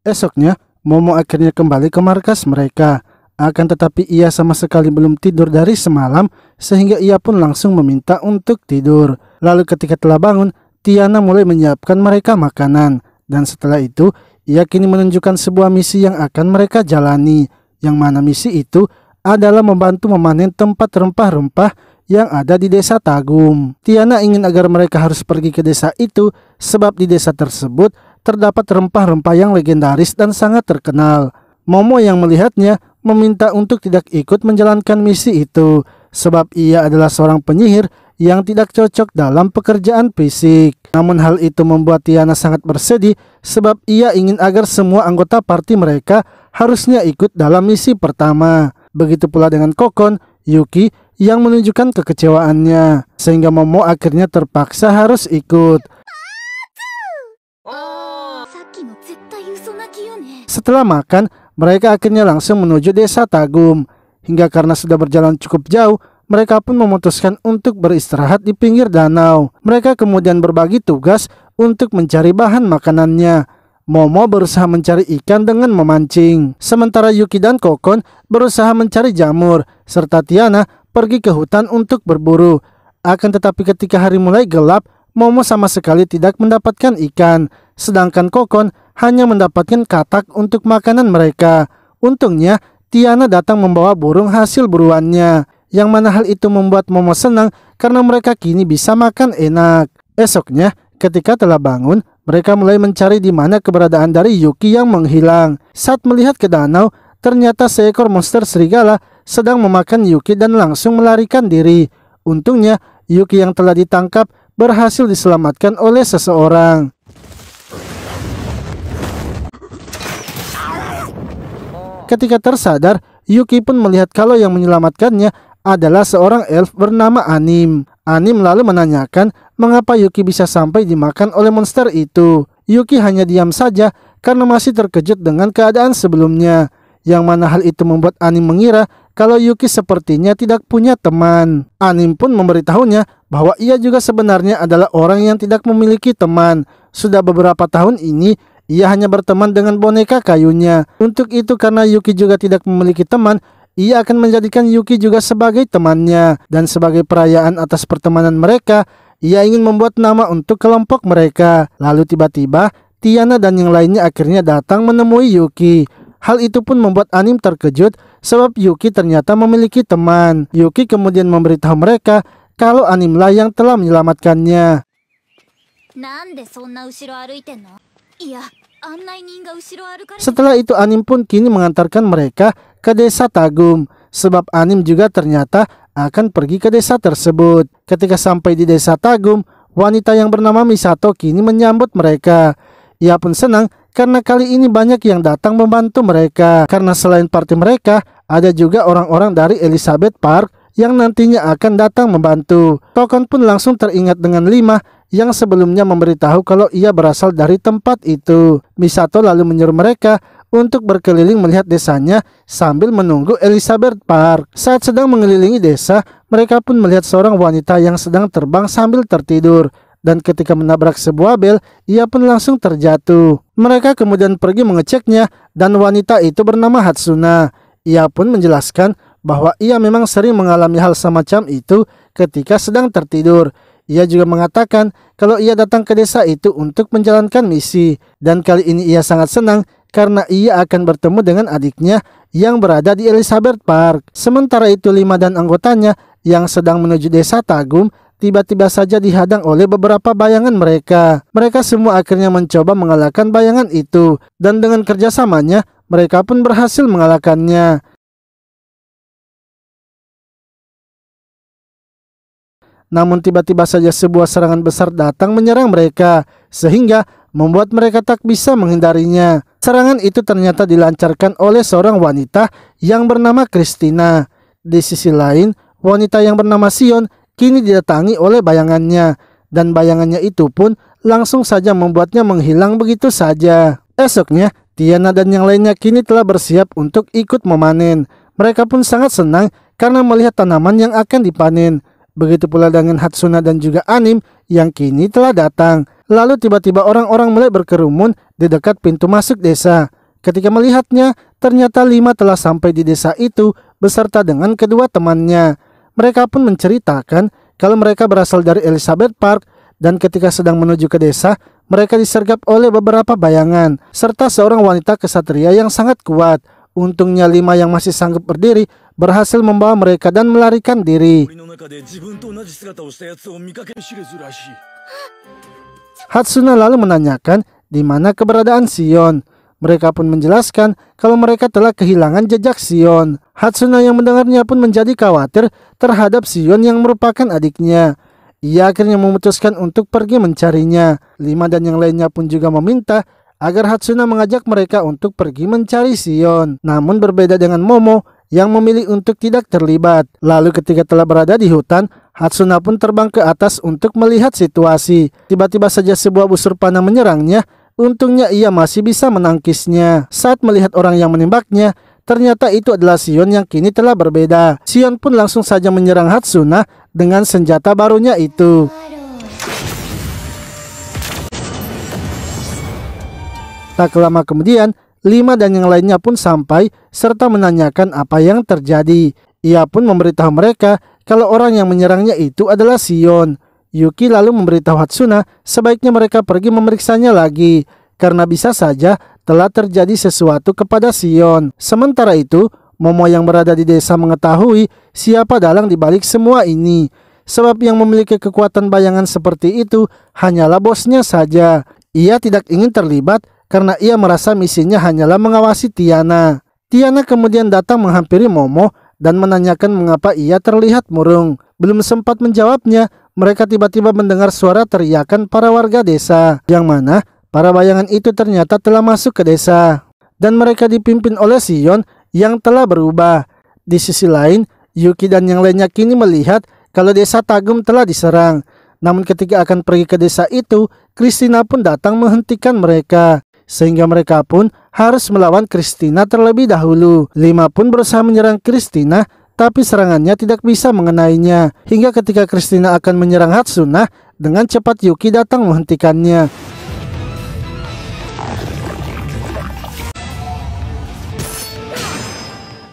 Esoknya, Momo akhirnya kembali ke markas mereka. Akan tetapi ia sama sekali belum tidur dari semalam, sehingga ia pun langsung meminta untuk tidur. Lalu ketika telah bangun, Tiana mulai menyiapkan mereka makanan. Dan setelah itu, ia kini menunjukkan sebuah misi yang akan mereka jalani. Yang mana misi itu adalah membantu memanen tempat rempah-rempah yang ada di desa Tagum. Tiana ingin agar mereka harus pergi ke desa itu, sebab di desa tersebut terdapat rempah-rempah yang legendaris dan sangat terkenal. Momo yang melihatnya meminta untuk tidak ikut menjalankan misi itu, sebab ia adalah seorang penyihir yang tidak cocok dalam pekerjaan fisik. Namun hal itu membuat Tiana sangat bersedih, sebab ia ingin agar semua anggota parti mereka harusnya ikut dalam misi pertama. Begitu pula dengan Kokon, Yuki yang menunjukkan kekecewaannya, sehingga Momo akhirnya terpaksa harus ikut. Setelah makan, mereka akhirnya langsung menuju desa Tagum. Hingga karena sudah berjalan cukup jauh, mereka pun memutuskan untuk beristirahat di pinggir danau. Mereka kemudian berbagi tugas untuk mencari bahan makanannya. Momo berusaha mencari ikan dengan memancing, sementara Yuki dan Kokon berusaha mencari jamur, serta Tiana pergi ke hutan untuk berburu. Akan tetapi ketika hari mulai gelap, Momo sama sekali tidak mendapatkan ikan, sedangkan Kokon hanya mendapatkan katak untuk makanan mereka. Untungnya, Tiana datang membawa burung hasil buruannya, yang mana hal itu membuat Momo senang karena mereka kini bisa makan enak. Esoknya, ketika telah bangun, mereka mulai mencari di mana keberadaan dari Yuki yang menghilang. Saat melihat ke danau, ternyata seekor monster serigala sedang memakan Yuki dan langsung melarikan diri. Untungnya, Yuki yang telah ditangkap berhasil diselamatkan oleh seseorang. Ketika tersadar, Yuki pun melihat kalau yang menyelamatkannya adalah seorang elf bernama Anim. Anim lalu menanyakan mengapa Yuki bisa sampai dimakan oleh monster itu. Yuki hanya diam saja karena masih terkejut dengan keadaan sebelumnya. Yang mana hal itu membuat Anim mengira kalau Yuki sepertinya tidak punya teman. Anim pun memberitahunya bahwa ia juga sebenarnya adalah orang yang tidak memiliki teman. Sudah beberapa tahun ini, ia hanya berteman dengan boneka kayunya. Untuk itu karena Yuki juga tidak memiliki teman, ia akan menjadikan Yuki juga sebagai temannya. Dan sebagai perayaan atas pertemanan mereka, ia ingin membuat nama untuk kelompok mereka. Lalu tiba-tiba, Tiana dan yang lainnya akhirnya datang menemui Yuki. Hal itu pun membuat Anim terkejut sebab Yuki ternyata memiliki teman. Yuki kemudian memberitahu mereka kalau Animlah yang telah menyelamatkannya. Setelah itu Anim pun kini mengantarkan mereka ke desa Tagum, sebab Anim juga ternyata akan pergi ke desa tersebut. Ketika sampai di desa Tagum, wanita yang bernama Misato kini menyambut mereka. Ia pun senang karena kali ini banyak yang datang membantu mereka. Karena selain parti mereka, ada juga orang-orang dari Elizabeth Park yang nantinya akan datang membantu. Kokon pun langsung teringat dengan Lima yang sebelumnya memberitahu kalau ia berasal dari tempat itu. Misato lalu menyuruh mereka untuk berkeliling melihat desanya sambil menunggu Elizabeth Park. Saat sedang mengelilingi desa, mereka pun melihat seorang wanita yang sedang terbang sambil tertidur. Dan ketika menabrak sebuah bel, ia pun langsung terjatuh. Mereka kemudian pergi mengeceknya dan wanita itu bernama Hatsuna. Ia pun menjelaskan bahwa ia memang sering mengalami hal semacam itu ketika sedang tertidur. Ia juga mengatakan kalau ia datang ke desa itu untuk menjalankan misi. Dan kali ini ia sangat senang karena ia akan bertemu dengan adiknya yang berada di Elizabeth Park. Sementara itu 5 dan anggotanya yang sedang menuju desa Tagum tiba-tiba saja dihadang oleh beberapa bayangan mereka. Mereka semua akhirnya mencoba mengalahkan bayangan itu. Dan dengan kerjasamanya, mereka pun berhasil mengalahkannya. Namun tiba-tiba saja sebuah serangan besar datang menyerang mereka, sehingga membuat mereka tak bisa menghindarinya. Serangan itu ternyata dilancarkan oleh seorang wanita yang bernama Christina. Di sisi lain, wanita yang bernama Sion kini didatangi oleh bayangannya, dan bayangannya itu pun langsung saja membuatnya menghilang begitu saja. Esoknya, Tiana dan yang lainnya kini telah bersiap untuk ikut memanen. Mereka pun sangat senang karena melihat tanaman yang akan dipanen. Begitu pula dengan Hatsuna dan juga Anim yang kini telah datang. Lalu tiba-tiba orang-orang mulai berkerumun di dekat pintu masuk desa. Ketika melihatnya, ternyata 5 telah sampai di desa itu beserta dengan kedua temannya. Mereka pun menceritakan kalau mereka berasal dari Elizabeth Park dan ketika sedang menuju ke desa, mereka disergap oleh beberapa bayangan serta seorang wanita kesatria yang sangat kuat. Untungnya 5 yang masih sanggup berdiri berhasil membawa mereka dan melarikan diri. Hatsuna lalu menanyakan di mana keberadaan Sion. Mereka pun menjelaskan kalau mereka telah kehilangan jejak Sion. Hatsuna yang mendengarnya pun menjadi khawatir terhadap Sion yang merupakan adiknya. Ia akhirnya memutuskan untuk pergi mencarinya. 5 dan yang lainnya pun juga meminta agar Hatsuna mengajak mereka untuk pergi mencari Sion. Namun berbeda dengan Momo yang memilih untuk tidak terlibat. Lalu ketika telah berada di hutan, Hatsuna pun terbang ke atas untuk melihat situasi. Tiba-tiba saja sebuah busur panah menyerangnya. Untungnya ia masih bisa menangkisnya. Saat melihat orang yang menembaknya, ternyata itu adalah Sion yang kini telah berbeda. Sion pun langsung saja menyerang Hatsuna dengan senjata barunya itu. Tak lama kemudian, 5 dan yang lainnya pun sampai serta menanyakan apa yang terjadi. Ia pun memberitahu mereka kalau orang yang menyerangnya itu adalah Sion. Yuki lalu memberitahu Hatsuna sebaiknya mereka pergi memeriksanya lagi karena bisa saja telah terjadi sesuatu kepada Sion. Sementara itu, Momo yang berada di desa mengetahui siapa dalang di balik semua ini. Sebab yang memiliki kekuatan bayangan seperti itu hanyalah bosnya saja. Ia tidak ingin terlibat karena ia merasa misinya hanyalah mengawasi Tiana. Tiana kemudian datang menghampiri Momo dan menanyakan mengapa ia terlihat murung. Belum sempat menjawabnya, mereka tiba-tiba mendengar suara teriakan para warga desa, yang mana para bayangan itu ternyata telah masuk ke desa. Dan mereka dipimpin oleh Sion yang telah berubah. Di sisi lain, Yuki dan yang lainnya kini melihat kalau desa Tagum telah diserang. Namun ketika akan pergi ke desa itu, Christina pun datang menghentikan mereka. Sehingga mereka pun harus melawan Christina terlebih dahulu. 5 pun berusaha menyerang Christina, tapi serangannya tidak bisa mengenainya. Hingga ketika Christina akan menyerang Hatsuna, dengan cepat Yuki datang menghentikannya.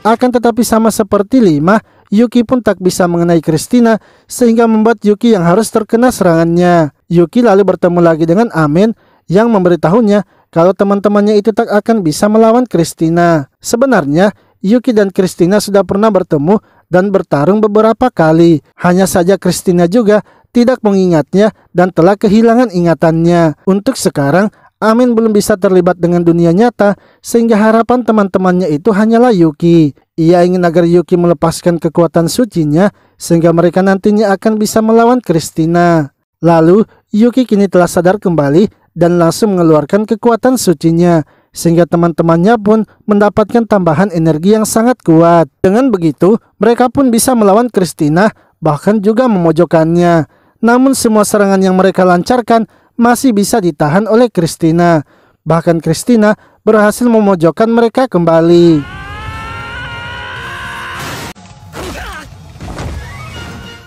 Akan tetapi sama seperti 5, Yuki pun tak bisa mengenai Christina, sehingga membuat Yuki yang harus terkena serangannya. Yuki lalu bertemu lagi dengan Amen yang memberitahunya kalau teman-temannya itu tak akan bisa melawan Christina. Sebenarnya, Yuki dan Christina sudah pernah bertemu dan bertarung beberapa kali. Hanya saja Christina juga tidak mengingatnya dan telah kehilangan ingatannya. Untuk sekarang, Amin belum bisa terlibat dengan dunia nyata, sehingga harapan teman-temannya itu hanyalah Yuki. Ia ingin agar Yuki melepaskan kekuatan sucinya, sehingga mereka nantinya akan bisa melawan Christina. Lalu, Yuki kini telah sadar kembali dan langsung mengeluarkan kekuatan sucinya, sehingga teman-temannya pun mendapatkan tambahan energi yang sangat kuat. Dengan begitu, mereka pun bisa melawan Christina, bahkan juga memojokkannya. Namun semua serangan yang mereka lancarkan masih bisa ditahan oleh Christina. Bahkan Christina berhasil memojokkan mereka kembali.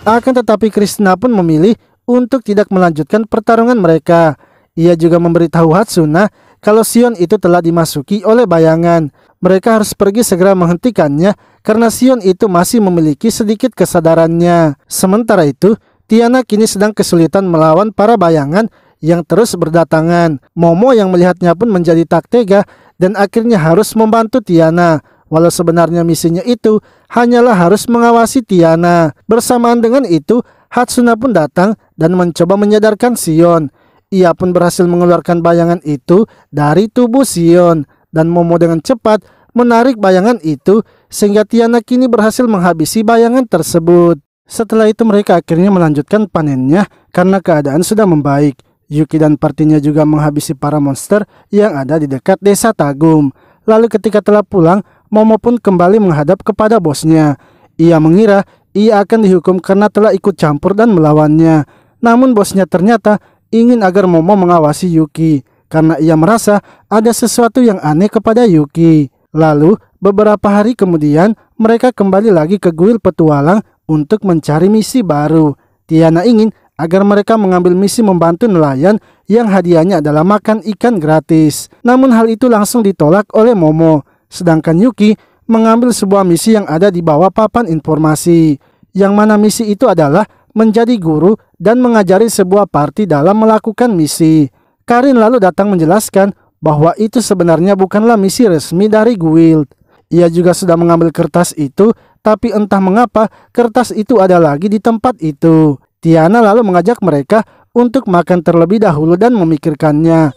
Akan tetapi Christina pun memilih untuk tidak melanjutkan pertarungan mereka. Ia juga memberitahu Hatsuna kalau Shion itu telah dimasuki oleh bayangan. Mereka harus pergi segera menghentikannya karena Shion itu masih memiliki sedikit kesadarannya. Sementara itu, Tiana kini sedang kesulitan melawan para bayangan yang terus berdatangan. Momo yang melihatnya pun menjadi tak tega dan akhirnya harus membantu Tiana. Walau sebenarnya misinya itu hanyalah harus mengawasi Tiana. Bersamaan dengan itu, Hatsuna pun datang dan mencoba menyadarkan Shion. Ia pun berhasil mengeluarkan bayangan itu dari tubuh Shion. Dan Momo dengan cepat menarik bayangan itu sehingga Tiana kini berhasil menghabisi bayangan tersebut. Setelah itu mereka akhirnya melanjutkan panennya karena keadaan sudah membaik. Yuki dan partinya juga menghabisi para monster yang ada di dekat desa Tagum. Lalu ketika telah pulang, Momo pun kembali menghadap kepada bosnya. Ia mengira ia akan dihukum karena telah ikut campur dan melawannya. Namun bosnya ternyata ingin agar Momo mengawasi Yuki karena ia merasa ada sesuatu yang aneh kepada Yuki. Lalu beberapa hari kemudian mereka kembali lagi ke kuil petualang untuk mencari misi baru. Tiana ingin agar mereka mengambil misi membantu nelayan yang hadiahnya adalah makan ikan gratis. Namun hal itu langsung ditolak oleh Momo. Sedangkan Yuki mengambil sebuah misi yang ada di bawah papan informasi. Yang mana misi itu adalah menjadi guru dan mengajari sebuah party dalam melakukan misi. Karin lalu datang menjelaskan bahwa itu sebenarnya bukanlah misi resmi dari guild. Ia juga sudah mengambil kertas itu, tapi entah mengapa kertas itu ada lagi di tempat itu. Tiana lalu mengajak mereka untuk makan terlebih dahulu dan memikirkannya.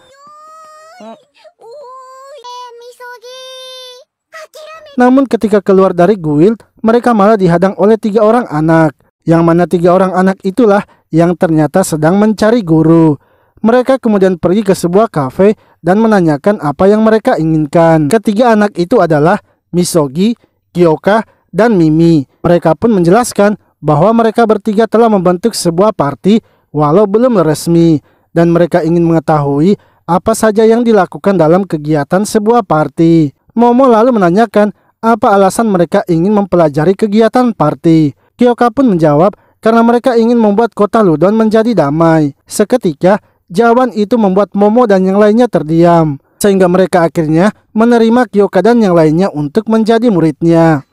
Namun ketika keluar dari guild, mereka malah dihadang oleh 3 orang anak. Yang mana 3 orang anak itulah yang ternyata sedang mencari guru. Mereka kemudian pergi ke sebuah kafe dan menanyakan apa yang mereka inginkan. Ketiga anak itu adalah Misogi, Kyoka, dan Mimi. Mereka pun menjelaskan bahwa mereka bertiga telah membentuk sebuah party walau belum resmi. Dan mereka ingin mengetahui apa saja yang dilakukan dalam kegiatan sebuah party. Momo lalu menanyakan apa alasan mereka ingin mempelajari kegiatan party. Kyoka pun menjawab karena mereka ingin membuat kota Ludon menjadi damai. Seketika jawaban itu membuat Momo dan yang lainnya terdiam, sehingga mereka akhirnya menerima Kyoka dan yang lainnya untuk menjadi muridnya.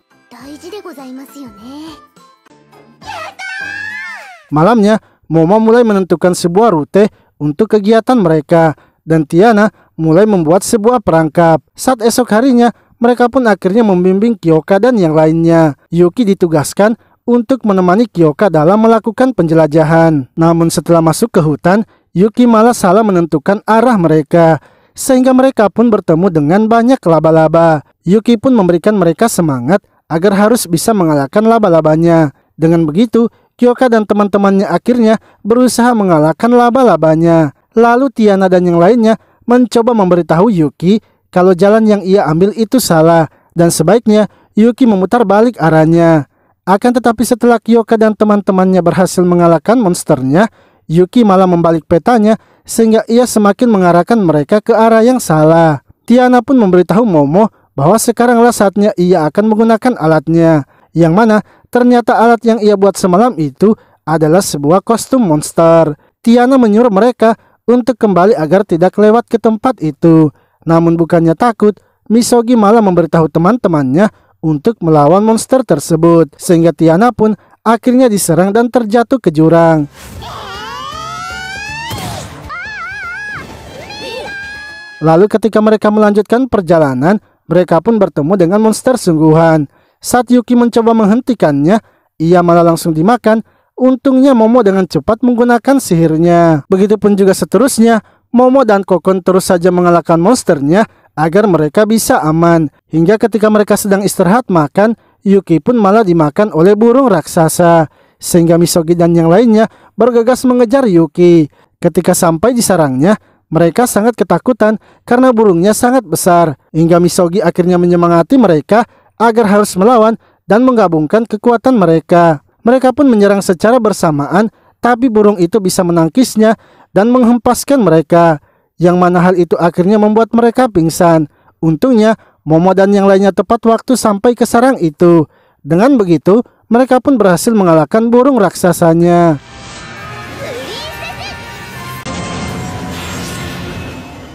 Malamnya, Momo mulai menentukan sebuah rute untuk kegiatan mereka, dan Tiana mulai membuat sebuah perangkap. Saat esok harinya, mereka pun akhirnya membimbing Kyoka dan yang lainnya. Yuki ditugaskan untuk menemani Kyoka dalam melakukan penjelajahan. Namun setelah masuk ke hutan, Yuki malah salah menentukan arah mereka, sehingga mereka pun bertemu dengan banyak laba-laba. Yuki pun memberikan mereka semangat agar harus bisa mengalahkan laba-labanya. Dengan begitu, Kyoka dan teman-temannya akhirnya berusaha mengalahkan laba-labanya. Lalu Tiana dan yang lainnya mencoba memberitahu Yuki kalau jalan yang ia ambil itu salah, dan sebaiknya Yuki memutar balik arahnya. Akan tetapi setelah Kyoka dan teman-temannya berhasil mengalahkan monsternya, Yuki malah membalik petanya sehingga ia semakin mengarahkan mereka ke arah yang salah. Tiana pun memberitahu Momo bahwa sekaranglah saatnya ia akan menggunakan alatnya, yang mana ternyata alat yang ia buat semalam itu adalah sebuah kostum monster. Tiana menyuruh mereka untuk kembali agar tidak lewat ke tempat itu. Namun bukannya takut, Misogi malah memberitahu teman-temannya untuk melawan monster tersebut, sehingga Tiana pun akhirnya diserang dan terjatuh ke jurang. Lalu ketika mereka melanjutkan perjalanan, mereka pun bertemu dengan monster sungguhan. Saat Yuki mencoba menghentikannya, ia malah langsung dimakan. Untungnya Momo dengan cepat menggunakan sihirnya. Begitupun juga seterusnya, Momo dan Kokon terus saja mengalahkan monsternya agar mereka bisa aman. Hingga ketika mereka sedang istirahat makan, Yuki pun malah dimakan oleh burung raksasa. Sehingga Misogi dan yang lainnya bergegas mengejar Yuki. Ketika sampai di sarangnya, mereka sangat ketakutan karena burungnya sangat besar. Hingga Misogi akhirnya menyemangati mereka agar harus melawan dan menggabungkan kekuatan mereka. Mereka pun menyerang secara bersamaan tapi burung itu bisa menangkisnya dan menghempaskan mereka, yang mana hal itu akhirnya membuat mereka pingsan. Untungnya Momo dan yang lainnya tepat waktu sampai ke sarang itu. Dengan begitu mereka pun berhasil mengalahkan burung raksasanya.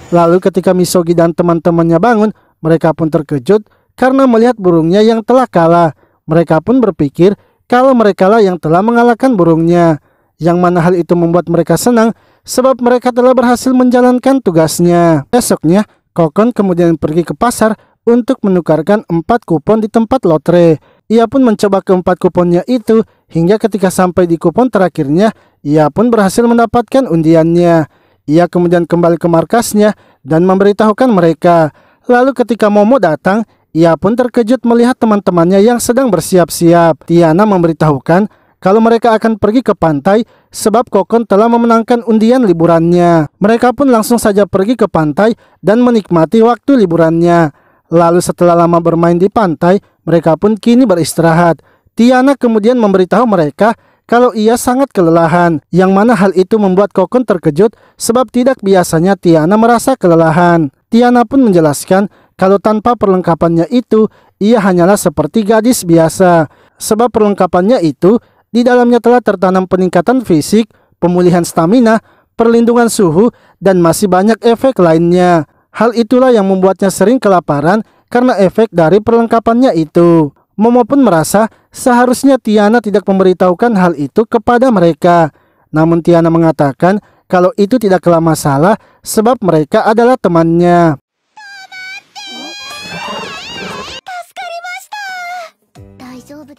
Lalu ketika Misogi dan teman-temannya bangun, mereka pun terkejut karena melihat burungnya yang telah kalah. Mereka pun berpikir kalau mereka lah yang telah mengalahkan burungnya, yang mana hal itu membuat mereka senang sebab mereka telah berhasil menjalankan tugasnya. Besoknya Kokon kemudian pergi ke pasar untuk menukarkan 4 kupon di tempat lotre. Ia pun mencoba keempat kuponnya itu hingga ketika sampai di kupon terakhirnya, ia pun berhasil mendapatkan undiannya. Ia kemudian kembali ke markasnya dan memberitahukan mereka. Lalu ketika Momo datang, ia pun terkejut melihat teman-temannya yang sedang bersiap-siap. Tiana memberitahukan kalau mereka akan pergi ke pantai sebab Kokon telah memenangkan undian liburannya. Mereka pun langsung saja pergi ke pantai dan menikmati waktu liburannya. Lalu setelah lama bermain di pantai, mereka pun kini beristirahat. Tiana kemudian memberitahu mereka kalau ia sangat kelelahan, yang mana hal itu membuat Kokon terkejut sebab tidak biasanya Tiana merasa kelelahan. Tiana pun menjelaskan kalau tanpa perlengkapannya itu, ia hanyalah seperti gadis biasa. Sebab perlengkapannya itu, di dalamnya telah tertanam peningkatan fisik, pemulihan stamina, perlindungan suhu, dan masih banyak efek lainnya. Hal itulah yang membuatnya sering kelaparan karena efek dari perlengkapannya itu. Momo pun merasa seharusnya Tiana tidak memberitahukan hal itu kepada mereka. Namun Tiana mengatakan kalau itu tidaklah masalah sebab mereka adalah temannya.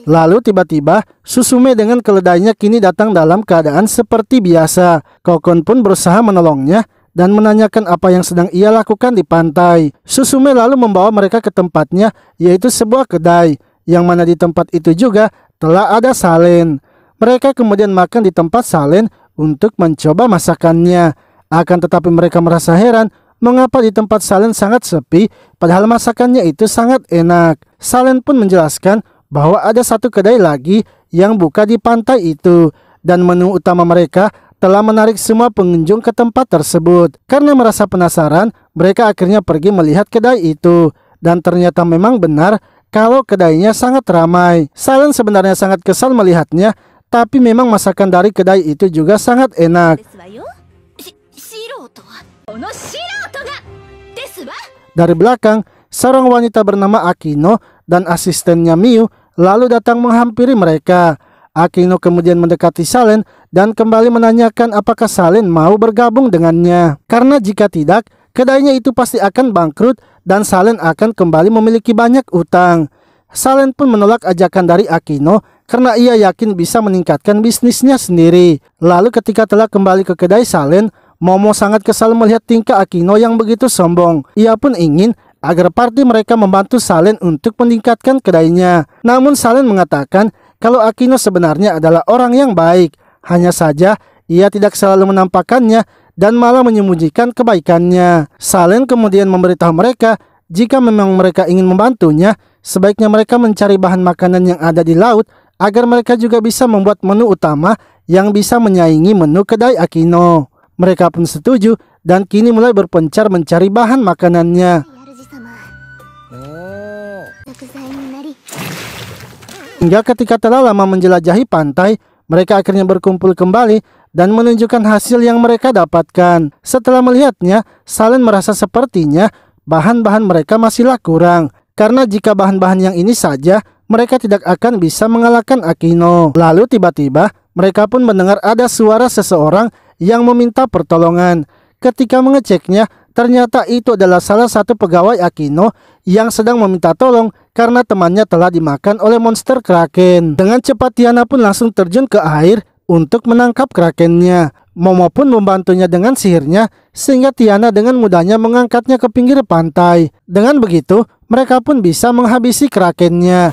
Lalu tiba-tiba Susume dengan keledainya kini datang dalam keadaan seperti biasa. Kokon pun berusaha menolongnya dan menanyakan apa yang sedang ia lakukan di pantai. Susume lalu membawa mereka ke tempatnya, yaitu sebuah kedai, yang mana di tempat itu juga telah ada Salen. Mereka kemudian makan di tempat Salen untuk mencoba masakannya. Akan tetapi mereka merasa heran mengapa di tempat Salen sangat sepi padahal masakannya itu sangat enak. Salen pun menjelaskan bahwa ada satu kedai lagi yang buka di pantai itu, dan menu utama mereka telah menarik semua pengunjung ke tempat tersebut. Karena merasa penasaran, mereka akhirnya pergi melihat kedai itu, dan ternyata memang benar kalau kedainya sangat ramai. Salen sebenarnya sangat kesal melihatnya, tapi memang masakan dari kedai itu juga sangat enak. Dari belakang, seorang wanita bernama Akino dan asistennya Miu lalu datang menghampiri mereka. Akino kemudian mendekati Salen dan kembali menanyakan apakah Salen mau bergabung dengannya. Karena jika tidak, kedainya itu pasti akan bangkrut dan Salen akan kembali memiliki banyak utang. Salen pun menolak ajakan dari Akino karena ia yakin bisa meningkatkan bisnisnya sendiri. Lalu ketika telah kembali ke kedai Salen, Momo sangat kesal melihat tingkah Akino yang begitu sombong. Ia pun ingin agar party mereka membantu Salen untuk meningkatkan kedainya. Namun Salen mengatakan kalau Akino sebenarnya adalah orang yang baik. Hanya saja ia tidak selalu menampakkannya dan malah menyembunyikan kebaikannya. Salen kemudian memberitahu mereka jika memang mereka ingin membantunya, sebaiknya mereka mencari bahan makanan yang ada di laut agar mereka juga bisa membuat menu utama yang bisa menyaingi menu kedai Akino. Mereka pun setuju dan kini mulai berpencar mencari bahan makanannya. Hingga ketika telah lama menjelajahi pantai, mereka akhirnya berkumpul kembali dan menunjukkan hasil yang mereka dapatkan. Setelah melihatnya, Salen merasa sepertinya bahan-bahan mereka masihlah kurang. Karena jika bahan-bahan yang ini saja, mereka tidak akan bisa mengalahkan Akino. Lalu tiba-tiba, mereka pun mendengar ada suara seseorang yang meminta pertolongan. Ketika mengeceknya, ternyata itu adalah salah satu pegawai Akino yang sedang meminta tolong karena temannya telah dimakan oleh monster kraken. Dengan cepat Tiana pun langsung terjun ke air untuk menangkap krakennya. Momo pun membantunya dengan sihirnya sehingga Tiana dengan mudahnya mengangkatnya ke pinggir pantai. Dengan begitu, mereka pun bisa menghabisi krakennya.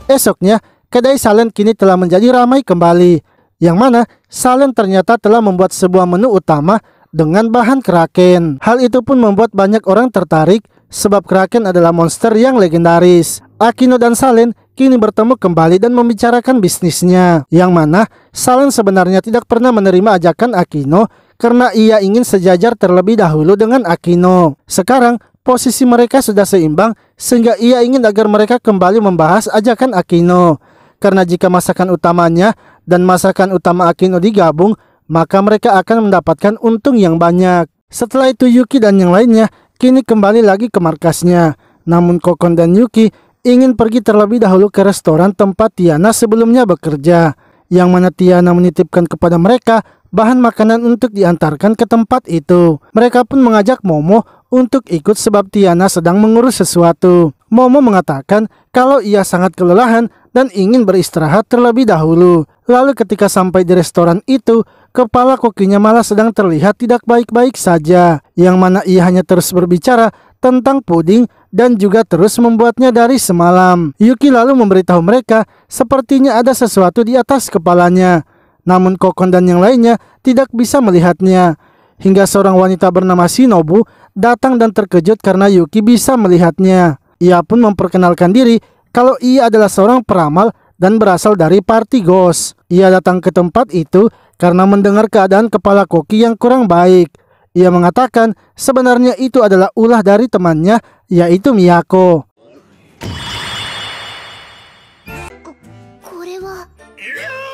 Esoknya, kedai Salen kini telah menjadi ramai kembali, yang mana Salen ternyata telah membuat sebuah menu utama dengan bahan kraken. Hal itu pun membuat banyak orang tertarik sebab kraken adalah monster yang legendaris. Akino dan Salen kini bertemu kembali dan membicarakan bisnisnya, yang mana Salen sebenarnya tidak pernah menerima ajakan Akino karena ia ingin sejajar terlebih dahulu dengan Akino. Sekarang posisi mereka sudah seimbang sehingga ia ingin agar mereka kembali membahas ajakan Akino. Karena jika masakan utamanya dan masakan utama Akino digabung, maka mereka akan mendapatkan untung yang banyak. Setelah itu Yuki dan yang lainnya kini kembali lagi ke markasnya. Namun Kokon dan Yuki ingin pergi terlebih dahulu ke restoran tempat Tiana sebelumnya bekerja, yang mana Tiana menitipkan kepada mereka bahan makanan untuk diantarkan ke tempat itu. Mereka pun mengajak Momo untuk ikut sebab Tiana sedang mengurus sesuatu. Momo mengatakan kalau ia sangat kelelahan dan ingin beristirahat terlebih dahulu. Lalu ketika sampai di restoran itu, kepala kokinya malah sedang terlihat tidak baik-baik saja, yang mana ia hanya terus berbicara tentang puding dan juga terus membuatnya dari semalam. Yuki lalu memberitahu mereka sepertinya ada sesuatu di atas kepalanya. Namun Kokon dan yang lainnya tidak bisa melihatnya. Hingga seorang wanita bernama Shinobu datang dan terkejut karena Yuki bisa melihatnya. Ia pun memperkenalkan diri kalau ia adalah seorang peramal dan berasal dari party Ghost. Ia datang ke tempat itu karena mendengar keadaan kepala koki yang kurang baik. Ia mengatakan sebenarnya itu adalah ulah dari temannya, yaitu Miyako.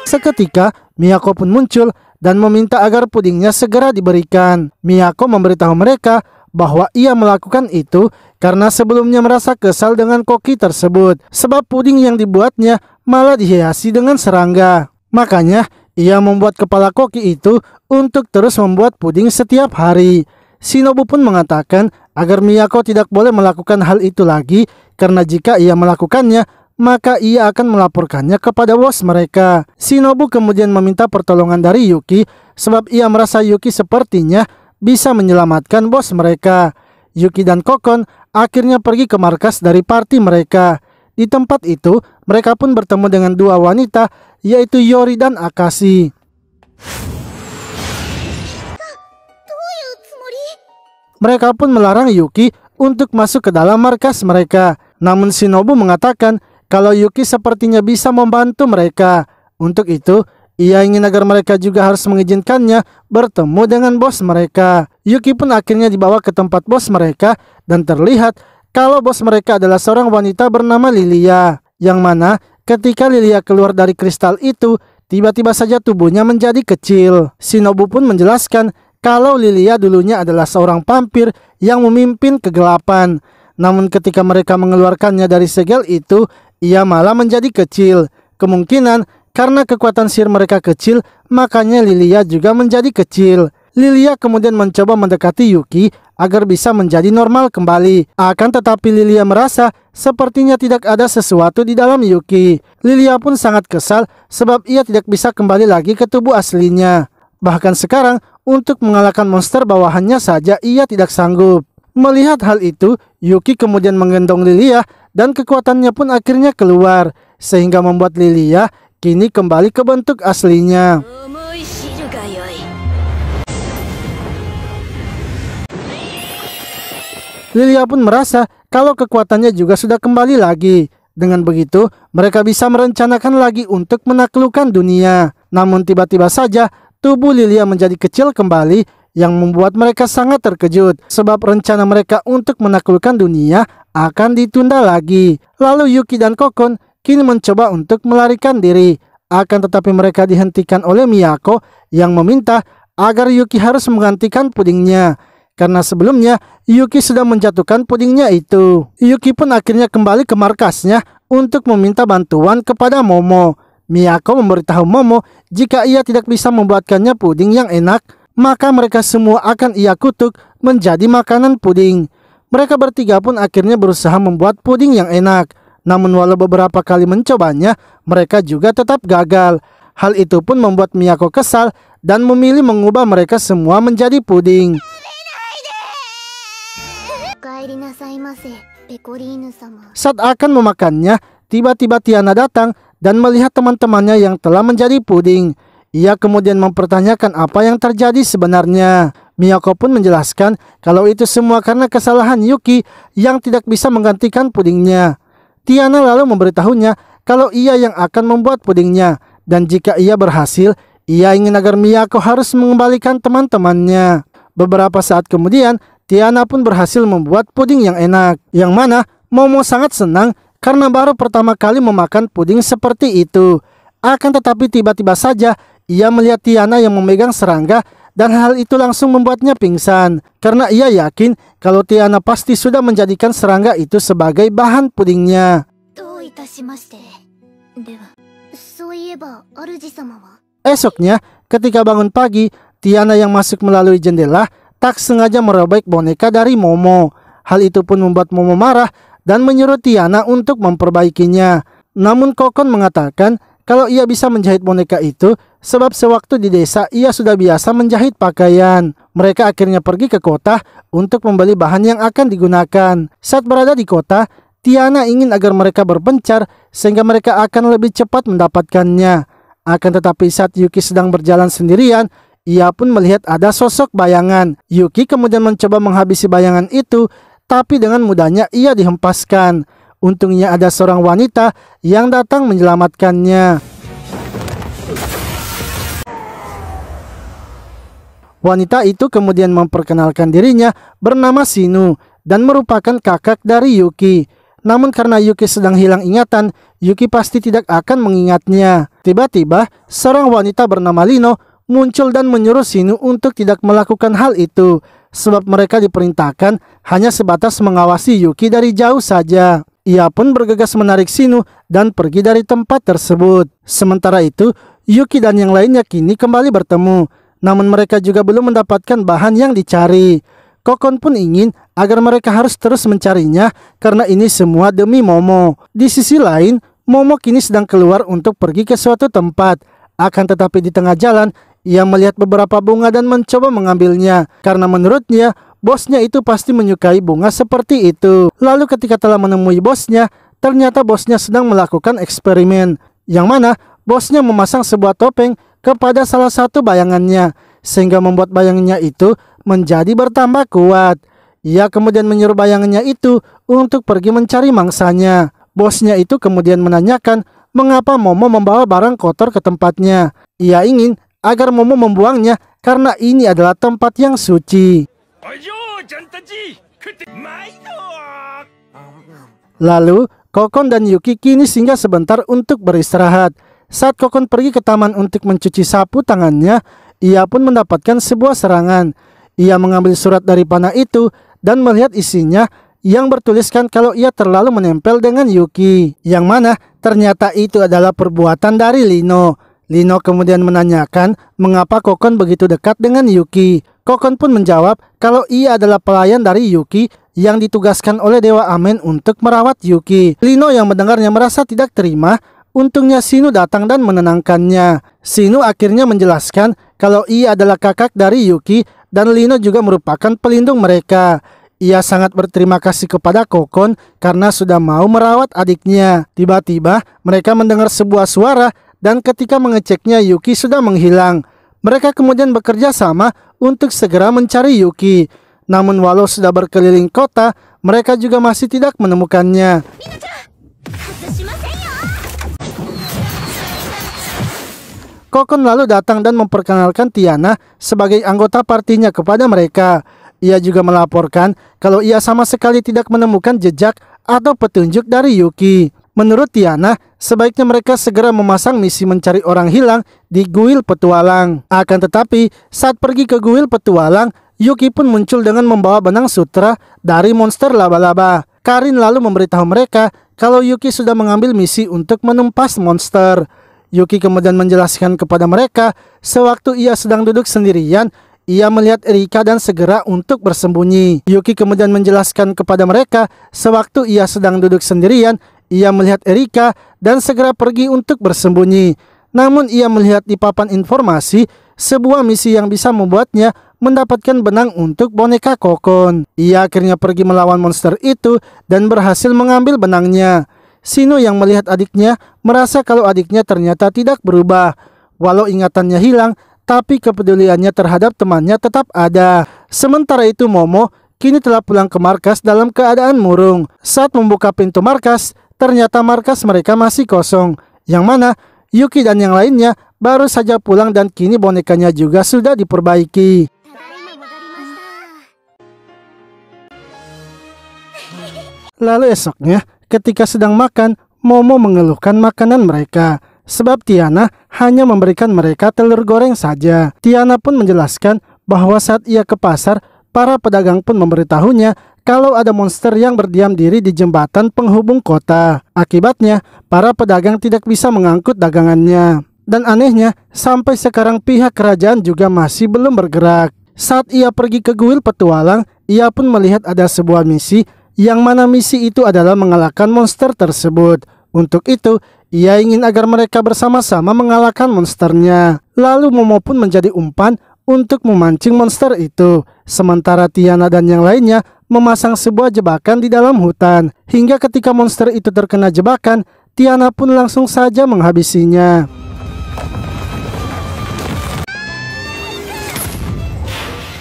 Seketika Miyako pun muncul dan meminta agar pudingnya segera diberikan. Miyako memberitahu mereka bahwa ia melakukan itu karena sebelumnya merasa kesal dengan koki tersebut, sebab puding yang dibuatnya malah dihiasi dengan serangga. Makanya ia membuat kepala koki itu untuk terus membuat puding setiap hari. Shinobu pun mengatakan agar Miyako tidak boleh melakukan hal itu lagi, karena jika ia melakukannya maka ia akan melaporkannya kepada bos mereka. Shinobu kemudian meminta pertolongan dari Yuki sebab ia merasa Yuki sepertinya bisa menyelamatkan bos mereka. Yuki dan Kokon akhirnya pergi ke markas dari party mereka. Di tempat itu, mereka pun bertemu dengan dua wanita, yaitu Yori dan Akashi. Mereka pun melarang Yuki untuk masuk ke dalam markas mereka. Namun Shinobu mengatakan kalau Yuki sepertinya bisa membantu mereka. Untuk itu, ia ingin agar mereka juga harus mengizinkannya bertemu dengan bos mereka. Yuki pun akhirnya dibawa ke tempat bos mereka dan terlihat kalau bos mereka adalah seorang wanita bernama Lilia, yang mana ketika Lilia keluar dari kristal itu, tiba-tiba saja tubuhnya menjadi kecil. Shinobu pun menjelaskan kalau Lilia dulunya adalah seorang vampir yang memimpin kegelapan. Namun ketika mereka mengeluarkannya dari segel itu, ia malah menjadi kecil. Kemungkinan karena kekuatan sihir mereka kecil, makanya Lilia juga menjadi kecil. Lilia kemudian mencoba mendekati Yuki agar bisa menjadi normal kembali. Akan tetapi Lilia merasa sepertinya tidak ada sesuatu di dalam Yuki. Lilia pun sangat kesal sebab ia tidak bisa kembali lagi ke tubuh aslinya. Bahkan sekarang untuk mengalahkan monster bawahannya saja ia tidak sanggup. Melihat hal itu, Yuki kemudian menggendong Lilia dan kekuatannya pun akhirnya keluar, sehingga membuat Lilia kini kembali ke bentuk aslinya. Lilia pun merasa kalau kekuatannya juga sudah kembali lagi. Dengan begitu, mereka bisa merencanakan lagi untuk menaklukkan dunia. Namun tiba-tiba saja tubuh Lilia menjadi kecil kembali, yang membuat mereka sangat terkejut sebab rencana mereka untuk menaklukkan dunia akan ditunda lagi. Lalu Yuki dan Kokon kini mencoba untuk melarikan diri. Akan tetapi mereka dihentikan oleh Miyako yang meminta agar Yuki harus menggantikan pudingnya, karena sebelumnya Yuki sudah menjatuhkan pudingnya itu. Yuki pun akhirnya kembali ke markasnya untuk meminta bantuan kepada Momo. Miyako memberitahu Momo jika ia tidak bisa membuatkannya puding yang enak, maka mereka semua akan ia kutuk menjadi makanan puding. Mereka bertiga pun akhirnya berusaha membuat puding yang enak. Namun walau beberapa kali mencobanya, mereka juga tetap gagal. Hal itu pun membuat Miyako kesal dan memilih mengubah mereka semua menjadi puding. Saat akan memakannya, tiba-tiba Tiana datang dan melihat teman-temannya yang telah menjadi puding. Ia kemudian mempertanyakan apa yang terjadi sebenarnya. Miyako pun menjelaskan kalau itu semua karena kesalahan Yuki yang tidak bisa menggantikan pudingnya. Tiana lalu memberitahunya kalau ia yang akan membuat pudingnya. Dan jika ia berhasil, ia ingin agar Miyako harus mengembalikan teman-temannya. Beberapa saat kemudian, Tiana pun berhasil membuat puding yang enak. Yang mana Momo sangat senang karena baru pertama kali memakan puding seperti itu. Akan tetapi tiba-tiba saja ia melihat Tiana yang memegang serangga dan hal itu langsung membuatnya pingsan. Karena ia yakin kalau Tiana pasti sudah menjadikan serangga itu sebagai bahan pudingnya. Esoknya, ketika bangun pagi, Tiana yang masuk melalui jendela tak sengaja merobek boneka dari Momo. Hal itu pun membuat Momo marah dan menyuruh Tiana untuk memperbaikinya. Namun Kokon mengatakan kalau ia bisa menjahit boneka itu sebab sewaktu di desa ia sudah biasa menjahit pakaian. Mereka akhirnya pergi ke kota untuk membeli bahan yang akan digunakan. Saat berada di kota, Tiana ingin agar mereka berpencar sehingga mereka akan lebih cepat mendapatkannya. Akan tetapi saat Yuki sedang berjalan sendirian, ia pun melihat ada sosok bayangan. Yuki kemudian mencoba menghabisi bayangan itu, tapi dengan mudahnya ia dihempaskan. Untungnya ada seorang wanita yang datang menyelamatkannya. Wanita itu kemudian memperkenalkan dirinya bernama Shinu dan merupakan kakak dari Yuki. Namun karena Yuki sedang hilang ingatan, Yuki pasti tidak akan mengingatnya. Tiba-tiba, seorang wanita bernama Lino muncul dan menyuruh Shinu untuk tidak melakukan hal itu, sebab mereka diperintahkan hanya sebatas mengawasi Yuki dari jauh saja. Ia pun bergegas menarik Shinu dan pergi dari tempat tersebut. Sementara itu, Yuki dan yang lainnya kini kembali bertemu. Namun mereka juga belum mendapatkan bahan yang dicari. Kokon pun ingin agar mereka harus terus mencarinya karena ini semua demi Momo. Di sisi lain, Momo kini sedang keluar untuk pergi ke suatu tempat. Akan tetapi di tengah jalan, ia melihat beberapa bunga dan mencoba mengambilnya. Karena menurutnya, bosnya itu pasti menyukai bunga seperti itu. Lalu ketika telah menemui bosnya, ternyata bosnya sedang melakukan eksperimen. Yang mana bosnya memasang sebuah topeng kepada salah satu bayangannya, sehingga membuat bayangannya itu menjadi bertambah kuat. Ia kemudian menyuruh bayangannya itu untuk pergi mencari mangsanya. Bosnya itu kemudian menanyakan mengapa Momo membawa barang kotor ke tempatnya. Ia ingin agar Momo membuangnya karena ini adalah tempat yang suci. Lalu, Kokon dan Yuki kini singgah sebentar untuk beristirahat. Saat Kokon pergi ke taman untuk mencuci sapu tangannya, ia pun mendapatkan sebuah serangan. Ia mengambil surat dari panah itu dan melihat isinya yang bertuliskan kalau ia terlalu menempel dengan Yuki. Yang mana ternyata itu adalah perbuatan dari Lino. Lino kemudian menanyakan mengapa Kokon begitu dekat dengan Yuki. Kokon pun menjawab kalau ia adalah pelayan dari Yuki yang ditugaskan oleh Dewa Amen untuk merawat Yuki. Lino yang mendengarnya merasa tidak terima. Untungnya Shinu datang dan menenangkannya. Shinu akhirnya menjelaskan kalau ia adalah kakak dari Yuki dan Lino juga merupakan pelindung mereka. Ia sangat berterima kasih kepada Kokon karena sudah mau merawat adiknya. Tiba-tiba mereka mendengar sebuah suara dan ketika mengeceknya Yuki sudah menghilang. Mereka kemudian bekerja sama untuk segera mencari Yuki. Namun walau sudah berkeliling kota, mereka juga masih tidak menemukannya. Kokon lalu datang dan memperkenalkan Tiana sebagai anggota partinya kepada mereka. Ia juga melaporkan kalau ia sama sekali tidak menemukan jejak atau petunjuk dari Yuki. Menurut Tiana, sebaiknya mereka segera memasang misi mencari orang hilang di Guil Petualang. Akan tetapi, saat pergi ke Guil Petualang, Yuki pun muncul dengan membawa benang sutra dari monster laba-laba. Karin lalu memberitahu mereka kalau Yuki sudah mengambil misi untuk menumpas monster. Yuki kemudian menjelaskan kepada mereka, sewaktu ia sedang duduk sendirian, ia melihat Erika dan segera untuk bersembunyi. Yuki kemudian menjelaskan kepada mereka, sewaktu ia sedang duduk sendirian, ia melihat Erika dan segera pergi untuk bersembunyi. Namun ia melihat di papan informasi, sebuah misi yang bisa membuatnya mendapatkan benang untuk boneka Kokon. Ia akhirnya pergi melawan monster itu dan berhasil mengambil benangnya. Shinu yang melihat adiknya merasa kalau adiknya ternyata tidak berubah. Walau ingatannya hilang, tapi kepeduliannya terhadap temannya tetap ada. Sementara itu Momo kini telah pulang ke markas dalam keadaan murung. Saat membuka pintu markas, ternyata markas mereka masih kosong, yang mana Yuki dan yang lainnya baru saja pulang dan kini bonekanya juga sudah diperbaiki. Lalu esoknya, ketika sedang makan, Momo mengeluhkan makanan mereka, sebab Tiana hanya memberikan mereka telur goreng saja. Tiana pun menjelaskan bahwa saat ia ke pasar, para pedagang pun memberitahunya kalau ada monster yang berdiam diri di jembatan penghubung kota. Akibatnya, para pedagang tidak bisa mengangkut dagangannya. Dan anehnya, sampai sekarang pihak kerajaan juga masih belum bergerak. Saat ia pergi ke kuil petualang, ia pun melihat ada sebuah misi, yang mana misi itu adalah mengalahkan monster tersebut. Untuk itu, ia ingin agar mereka bersama-sama mengalahkan monsternya. Lalu Momo pun menjadi umpan untuk memancing monster itu. Sementara Tiana dan yang lainnya memasang sebuah jebakan di dalam hutan. Hingga ketika monster itu terkena jebakan, Tiana pun langsung saja menghabisinya.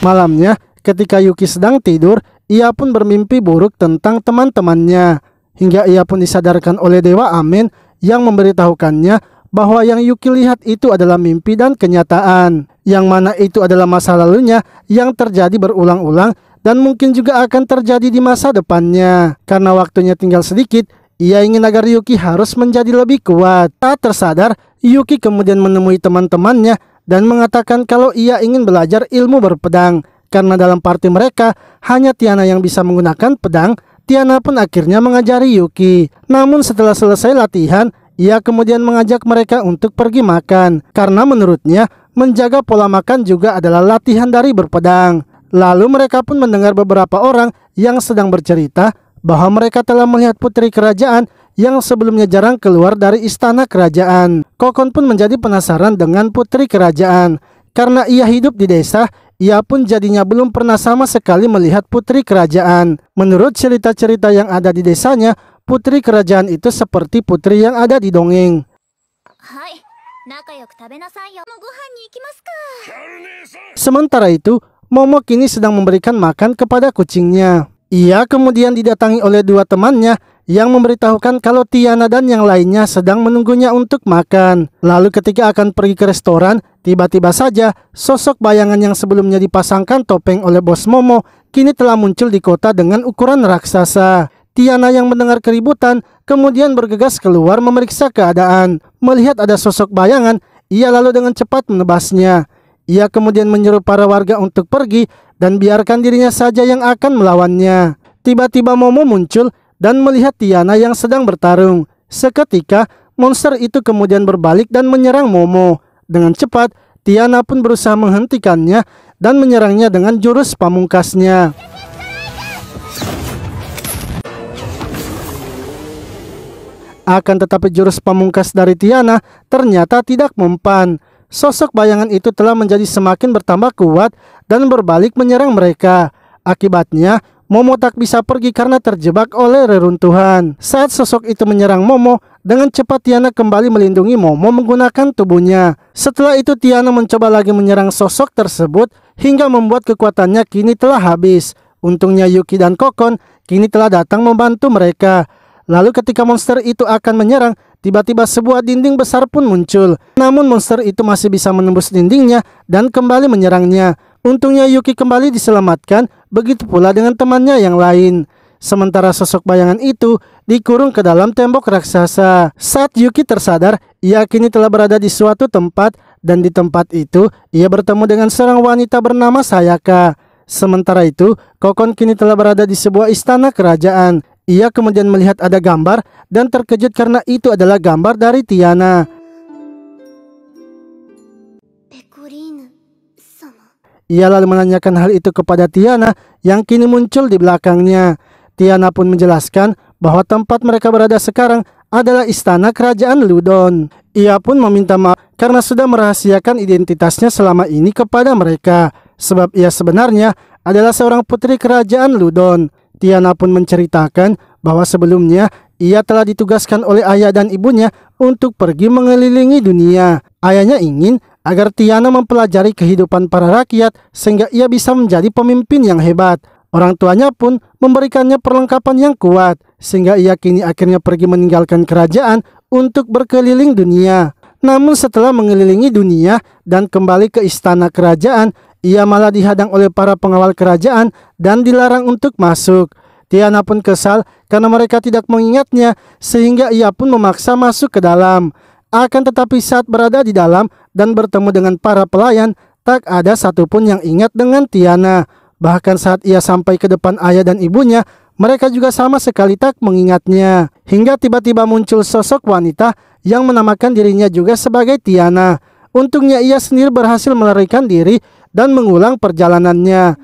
Malamnya, ketika Yuki sedang tidur, ia pun bermimpi buruk tentang teman-temannya. Hingga ia pun disadarkan oleh Dewa Amen yang memberitahukannya bahwa yang Yuki lihat itu adalah mimpi dan kenyataan. Yang mana itu adalah masa lalunya yang terjadi berulang-ulang dan mungkin juga akan terjadi di masa depannya. Karena waktunya tinggal sedikit, ia ingin agar Yuki harus menjadi lebih kuat. Tak tersadar, Yuki kemudian menemui teman-temannya dan mengatakan kalau ia ingin belajar ilmu berpedang. Karena dalam party mereka, hanya Tiana yang bisa menggunakan pedang. Tiana pun akhirnya mengajari Yuki. Namun setelah selesai latihan, ia kemudian mengajak mereka untuk pergi makan. Karena menurutnya, menjaga pola makan juga adalah latihan dari berpedang. Lalu mereka pun mendengar beberapa orang yang sedang bercerita bahwa mereka telah melihat putri kerajaan yang sebelumnya jarang keluar dari istana kerajaan. Kokon pun menjadi penasaran dengan putri kerajaan. Karena ia hidup di desa, ia pun jadinya belum pernah sama sekali melihat putri kerajaan. Menurut cerita-cerita yang ada di desanya, putri kerajaan itu seperti putri yang ada di dongeng. Sementara itu, Momo kini sedang memberikan makan kepada kucingnya. Ia kemudian didatangi oleh dua temannya yang memberitahukan kalau Tiana dan yang lainnya sedang menunggunya untuk makan. Lalu ketika akan pergi ke restoran, tiba-tiba saja sosok bayangan yang sebelumnya dipasangkan topeng oleh bos Momo kini telah muncul di kota dengan ukuran raksasa. Tiana yang mendengar keributan kemudian bergegas keluar memeriksa keadaan. Melihat ada sosok bayangan, ia lalu dengan cepat menebasnya. Ia kemudian menyuruh para warga untuk pergi dan biarkan dirinya saja yang akan melawannya. Tiba-tiba Momo muncul dan melihat Tiana yang sedang bertarung. Seketika, monster itu kemudian berbalik dan menyerang Momo. Dengan cepat, Tiana pun berusaha menghentikannya dan menyerangnya dengan jurus pamungkasnya. Akan tetapi jurus pamungkas dari Tiana ternyata tidak mempan. Sosok bayangan itu telah menjadi semakin bertambah kuat dan berbalik menyerang mereka. Akibatnya, Momo tak bisa pergi karena terjebak oleh reruntuhan. Saat sosok itu menyerang Momo, dengan cepat Tiana kembali melindungi Momo menggunakan tubuhnya. Setelah itu Tiana mencoba lagi menyerang sosok tersebut hingga membuat kekuatannya kini telah habis. Untungnya Yuki dan Kokon kini telah datang membantu mereka. Lalu ketika monster itu akan menyerang, tiba-tiba sebuah dinding besar pun muncul. Namun monster itu masih bisa menembus dindingnya dan kembali menyerangnya. Untungnya Yuki kembali diselamatkan, begitu pula dengan temannya yang lain. Sementara sosok bayangan itu dikurung ke dalam tembok raksasa. Saat Yuki tersadar, ia kini telah berada di suatu tempat dan di tempat itu ia bertemu dengan seorang wanita bernama Sayaka. Sementara itu, Kokon kini telah berada di sebuah istana kerajaan. Ia kemudian melihat ada gambar dan terkejut karena itu adalah gambar dari Tiana. Ia lalu menanyakan hal itu kepada Tiana yang kini muncul di belakangnya. Tiana pun menjelaskan bahwa tempat mereka berada sekarang adalah istana kerajaan Ludon. Ia pun meminta maaf karena sudah merahasiakan identitasnya selama ini kepada mereka, sebab ia sebenarnya adalah seorang putri kerajaan Ludon. Tiana pun menceritakan bahwa sebelumnya ia telah ditugaskan oleh ayah dan ibunya untuk pergi mengelilingi dunia. Ayahnya ingin agar Tiana mempelajari kehidupan para rakyat sehingga ia bisa menjadi pemimpin yang hebat. Orang tuanya pun memberikannya perlengkapan yang kuat, sehingga ia kini akhirnya pergi meninggalkan kerajaan untuk berkeliling dunia. Namun setelah mengelilingi dunia dan kembali ke istana kerajaan, ia malah dihadang oleh para pengawal kerajaan dan dilarang untuk masuk. Tiana pun kesal karena mereka tidak mengingatnya, sehingga ia pun memaksa masuk ke dalam. Akan tetapi saat berada di dalam dan bertemu dengan para pelayan, tak ada satupun yang ingat dengan Tiana. Bahkan saat ia sampai ke depan ayah dan ibunya, mereka juga sama sekali tak mengingatnya. Hingga tiba-tiba muncul sosok wanita yang menamakan dirinya juga sebagai Tiana. Untungnya ia sendiri berhasil melarikan diri dan mengulang perjalanannya.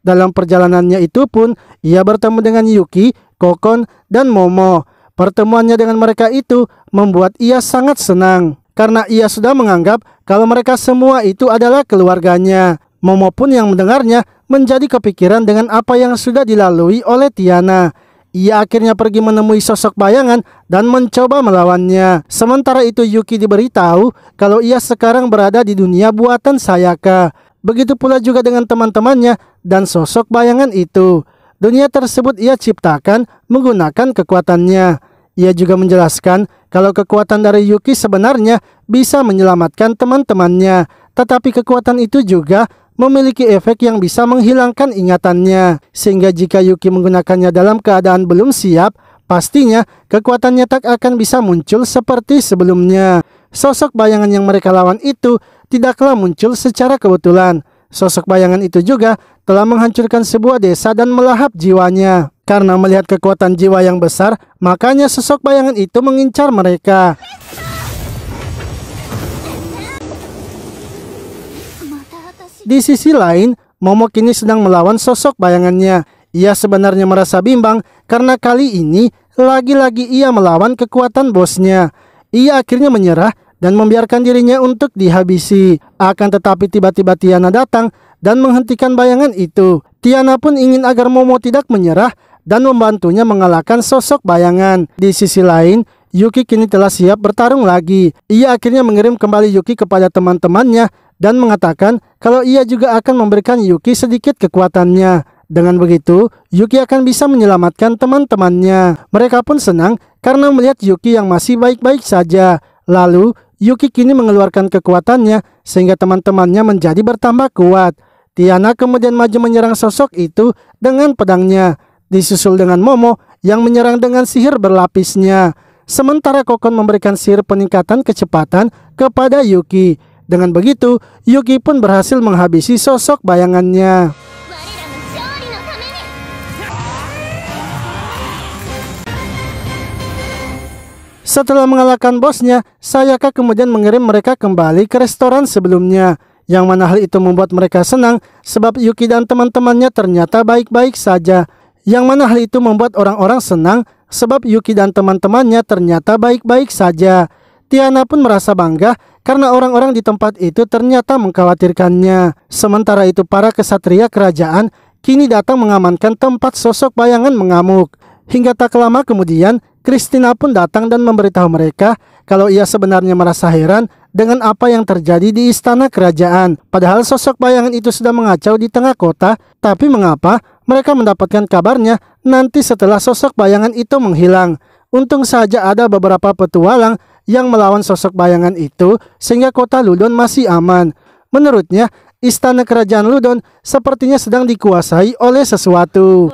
Dalam perjalanannya itu pun, ia bertemu dengan Yuki, Kokon, dan Momo. Pertemuannya dengan mereka itu membuat ia sangat senang, karena ia sudah menganggap kalau mereka semua itu adalah keluarganya. Momo pun yang mendengarnya menjadi kepikiran dengan apa yang sudah dilalui oleh Tiana. Ia akhirnya pergi menemui sosok bayangan dan mencoba melawannya. Sementara itu Yuki diberitahu kalau ia sekarang berada di dunia buatan Sayaka. Begitu pula juga dengan teman-temannya dan sosok bayangan itu. Dunia tersebut ia ciptakan menggunakan kekuatannya. Ia juga menjelaskan kalau kekuatan dari Yuki sebenarnya bisa menyelamatkan teman-temannya, tetapi kekuatan itu juga memiliki efek yang bisa menghilangkan ingatannya, sehingga jika Yuki menggunakannya dalam keadaan belum siap, pastinya kekuatannya tak akan bisa muncul seperti sebelumnya. Sosok bayangan yang mereka lawan itu tidaklah muncul secara kebetulan. Sosok bayangan itu juga telah menghancurkan sebuah desa dan melahap jiwanya. Karena melihat kekuatan jiwa yang besar, makanya sosok bayangan itu mengincar mereka. Di sisi lain, Momo kini sedang melawan sosok bayangannya. Ia sebenarnya merasa bimbang karena kali ini lagi-lagi ia melawan kekuatan bosnya. Ia akhirnya menyerah dan membiarkan dirinya untuk dihabisi. Akan tetapi tiba-tiba Tiana datang dan menghentikan bayangan itu. Tiana pun ingin agar Momo tidak menyerah dan membantunya mengalahkan sosok bayangan. Di sisi lain, Yuki kini telah siap bertarung lagi. Ia akhirnya mengirim kembali Yuki kepada teman-temannya dan mengatakan kalau ia juga akan memberikan Yuki sedikit kekuatannya. Dengan begitu, Yuki akan bisa menyelamatkan teman-temannya. Mereka pun senang karena melihat Yuki yang masih baik-baik saja. Lalu, Yuki kini mengeluarkan kekuatannya sehingga teman-temannya menjadi bertambah kuat. Tiana kemudian maju menyerang sosok itu dengan pedangnya, disusul dengan Momo yang menyerang dengan sihir berlapisnya. Sementara Kokon memberikan sihir peningkatan kecepatan kepada Yuki. Dengan begitu, Yuki pun berhasil menghabisi sosok bayangannya. Setelah mengalahkan bosnya, Sayaka kemudian mengirim mereka kembali ke restoran sebelumnya. Yang mana hal itu membuat mereka senang sebab Yuki dan teman-temannya ternyata baik-baik saja. Yang mana hal itu membuat orang-orang senang sebab Yuki dan teman-temannya ternyata baik-baik saja. Tiana pun merasa bangga karena orang-orang di tempat itu ternyata mengkhawatirkannya. Sementara itu para kesatria kerajaan kini datang mengamankan tempat sosok bayangan mengamuk. Hingga tak lama kemudian, Christina pun datang dan memberitahu mereka kalau ia sebenarnya merasa heran dengan apa yang terjadi di istana kerajaan. Padahal sosok bayangan itu sudah mengacau di tengah kota, tapi mengapa mereka mendapatkan kabarnya nanti setelah sosok bayangan itu menghilang. Untung saja ada beberapa petualang yang melawan sosok bayangan itu sehingga kota Ludon masih aman. Menurutnya, istana kerajaan Ludon sepertinya sedang dikuasai oleh sesuatu.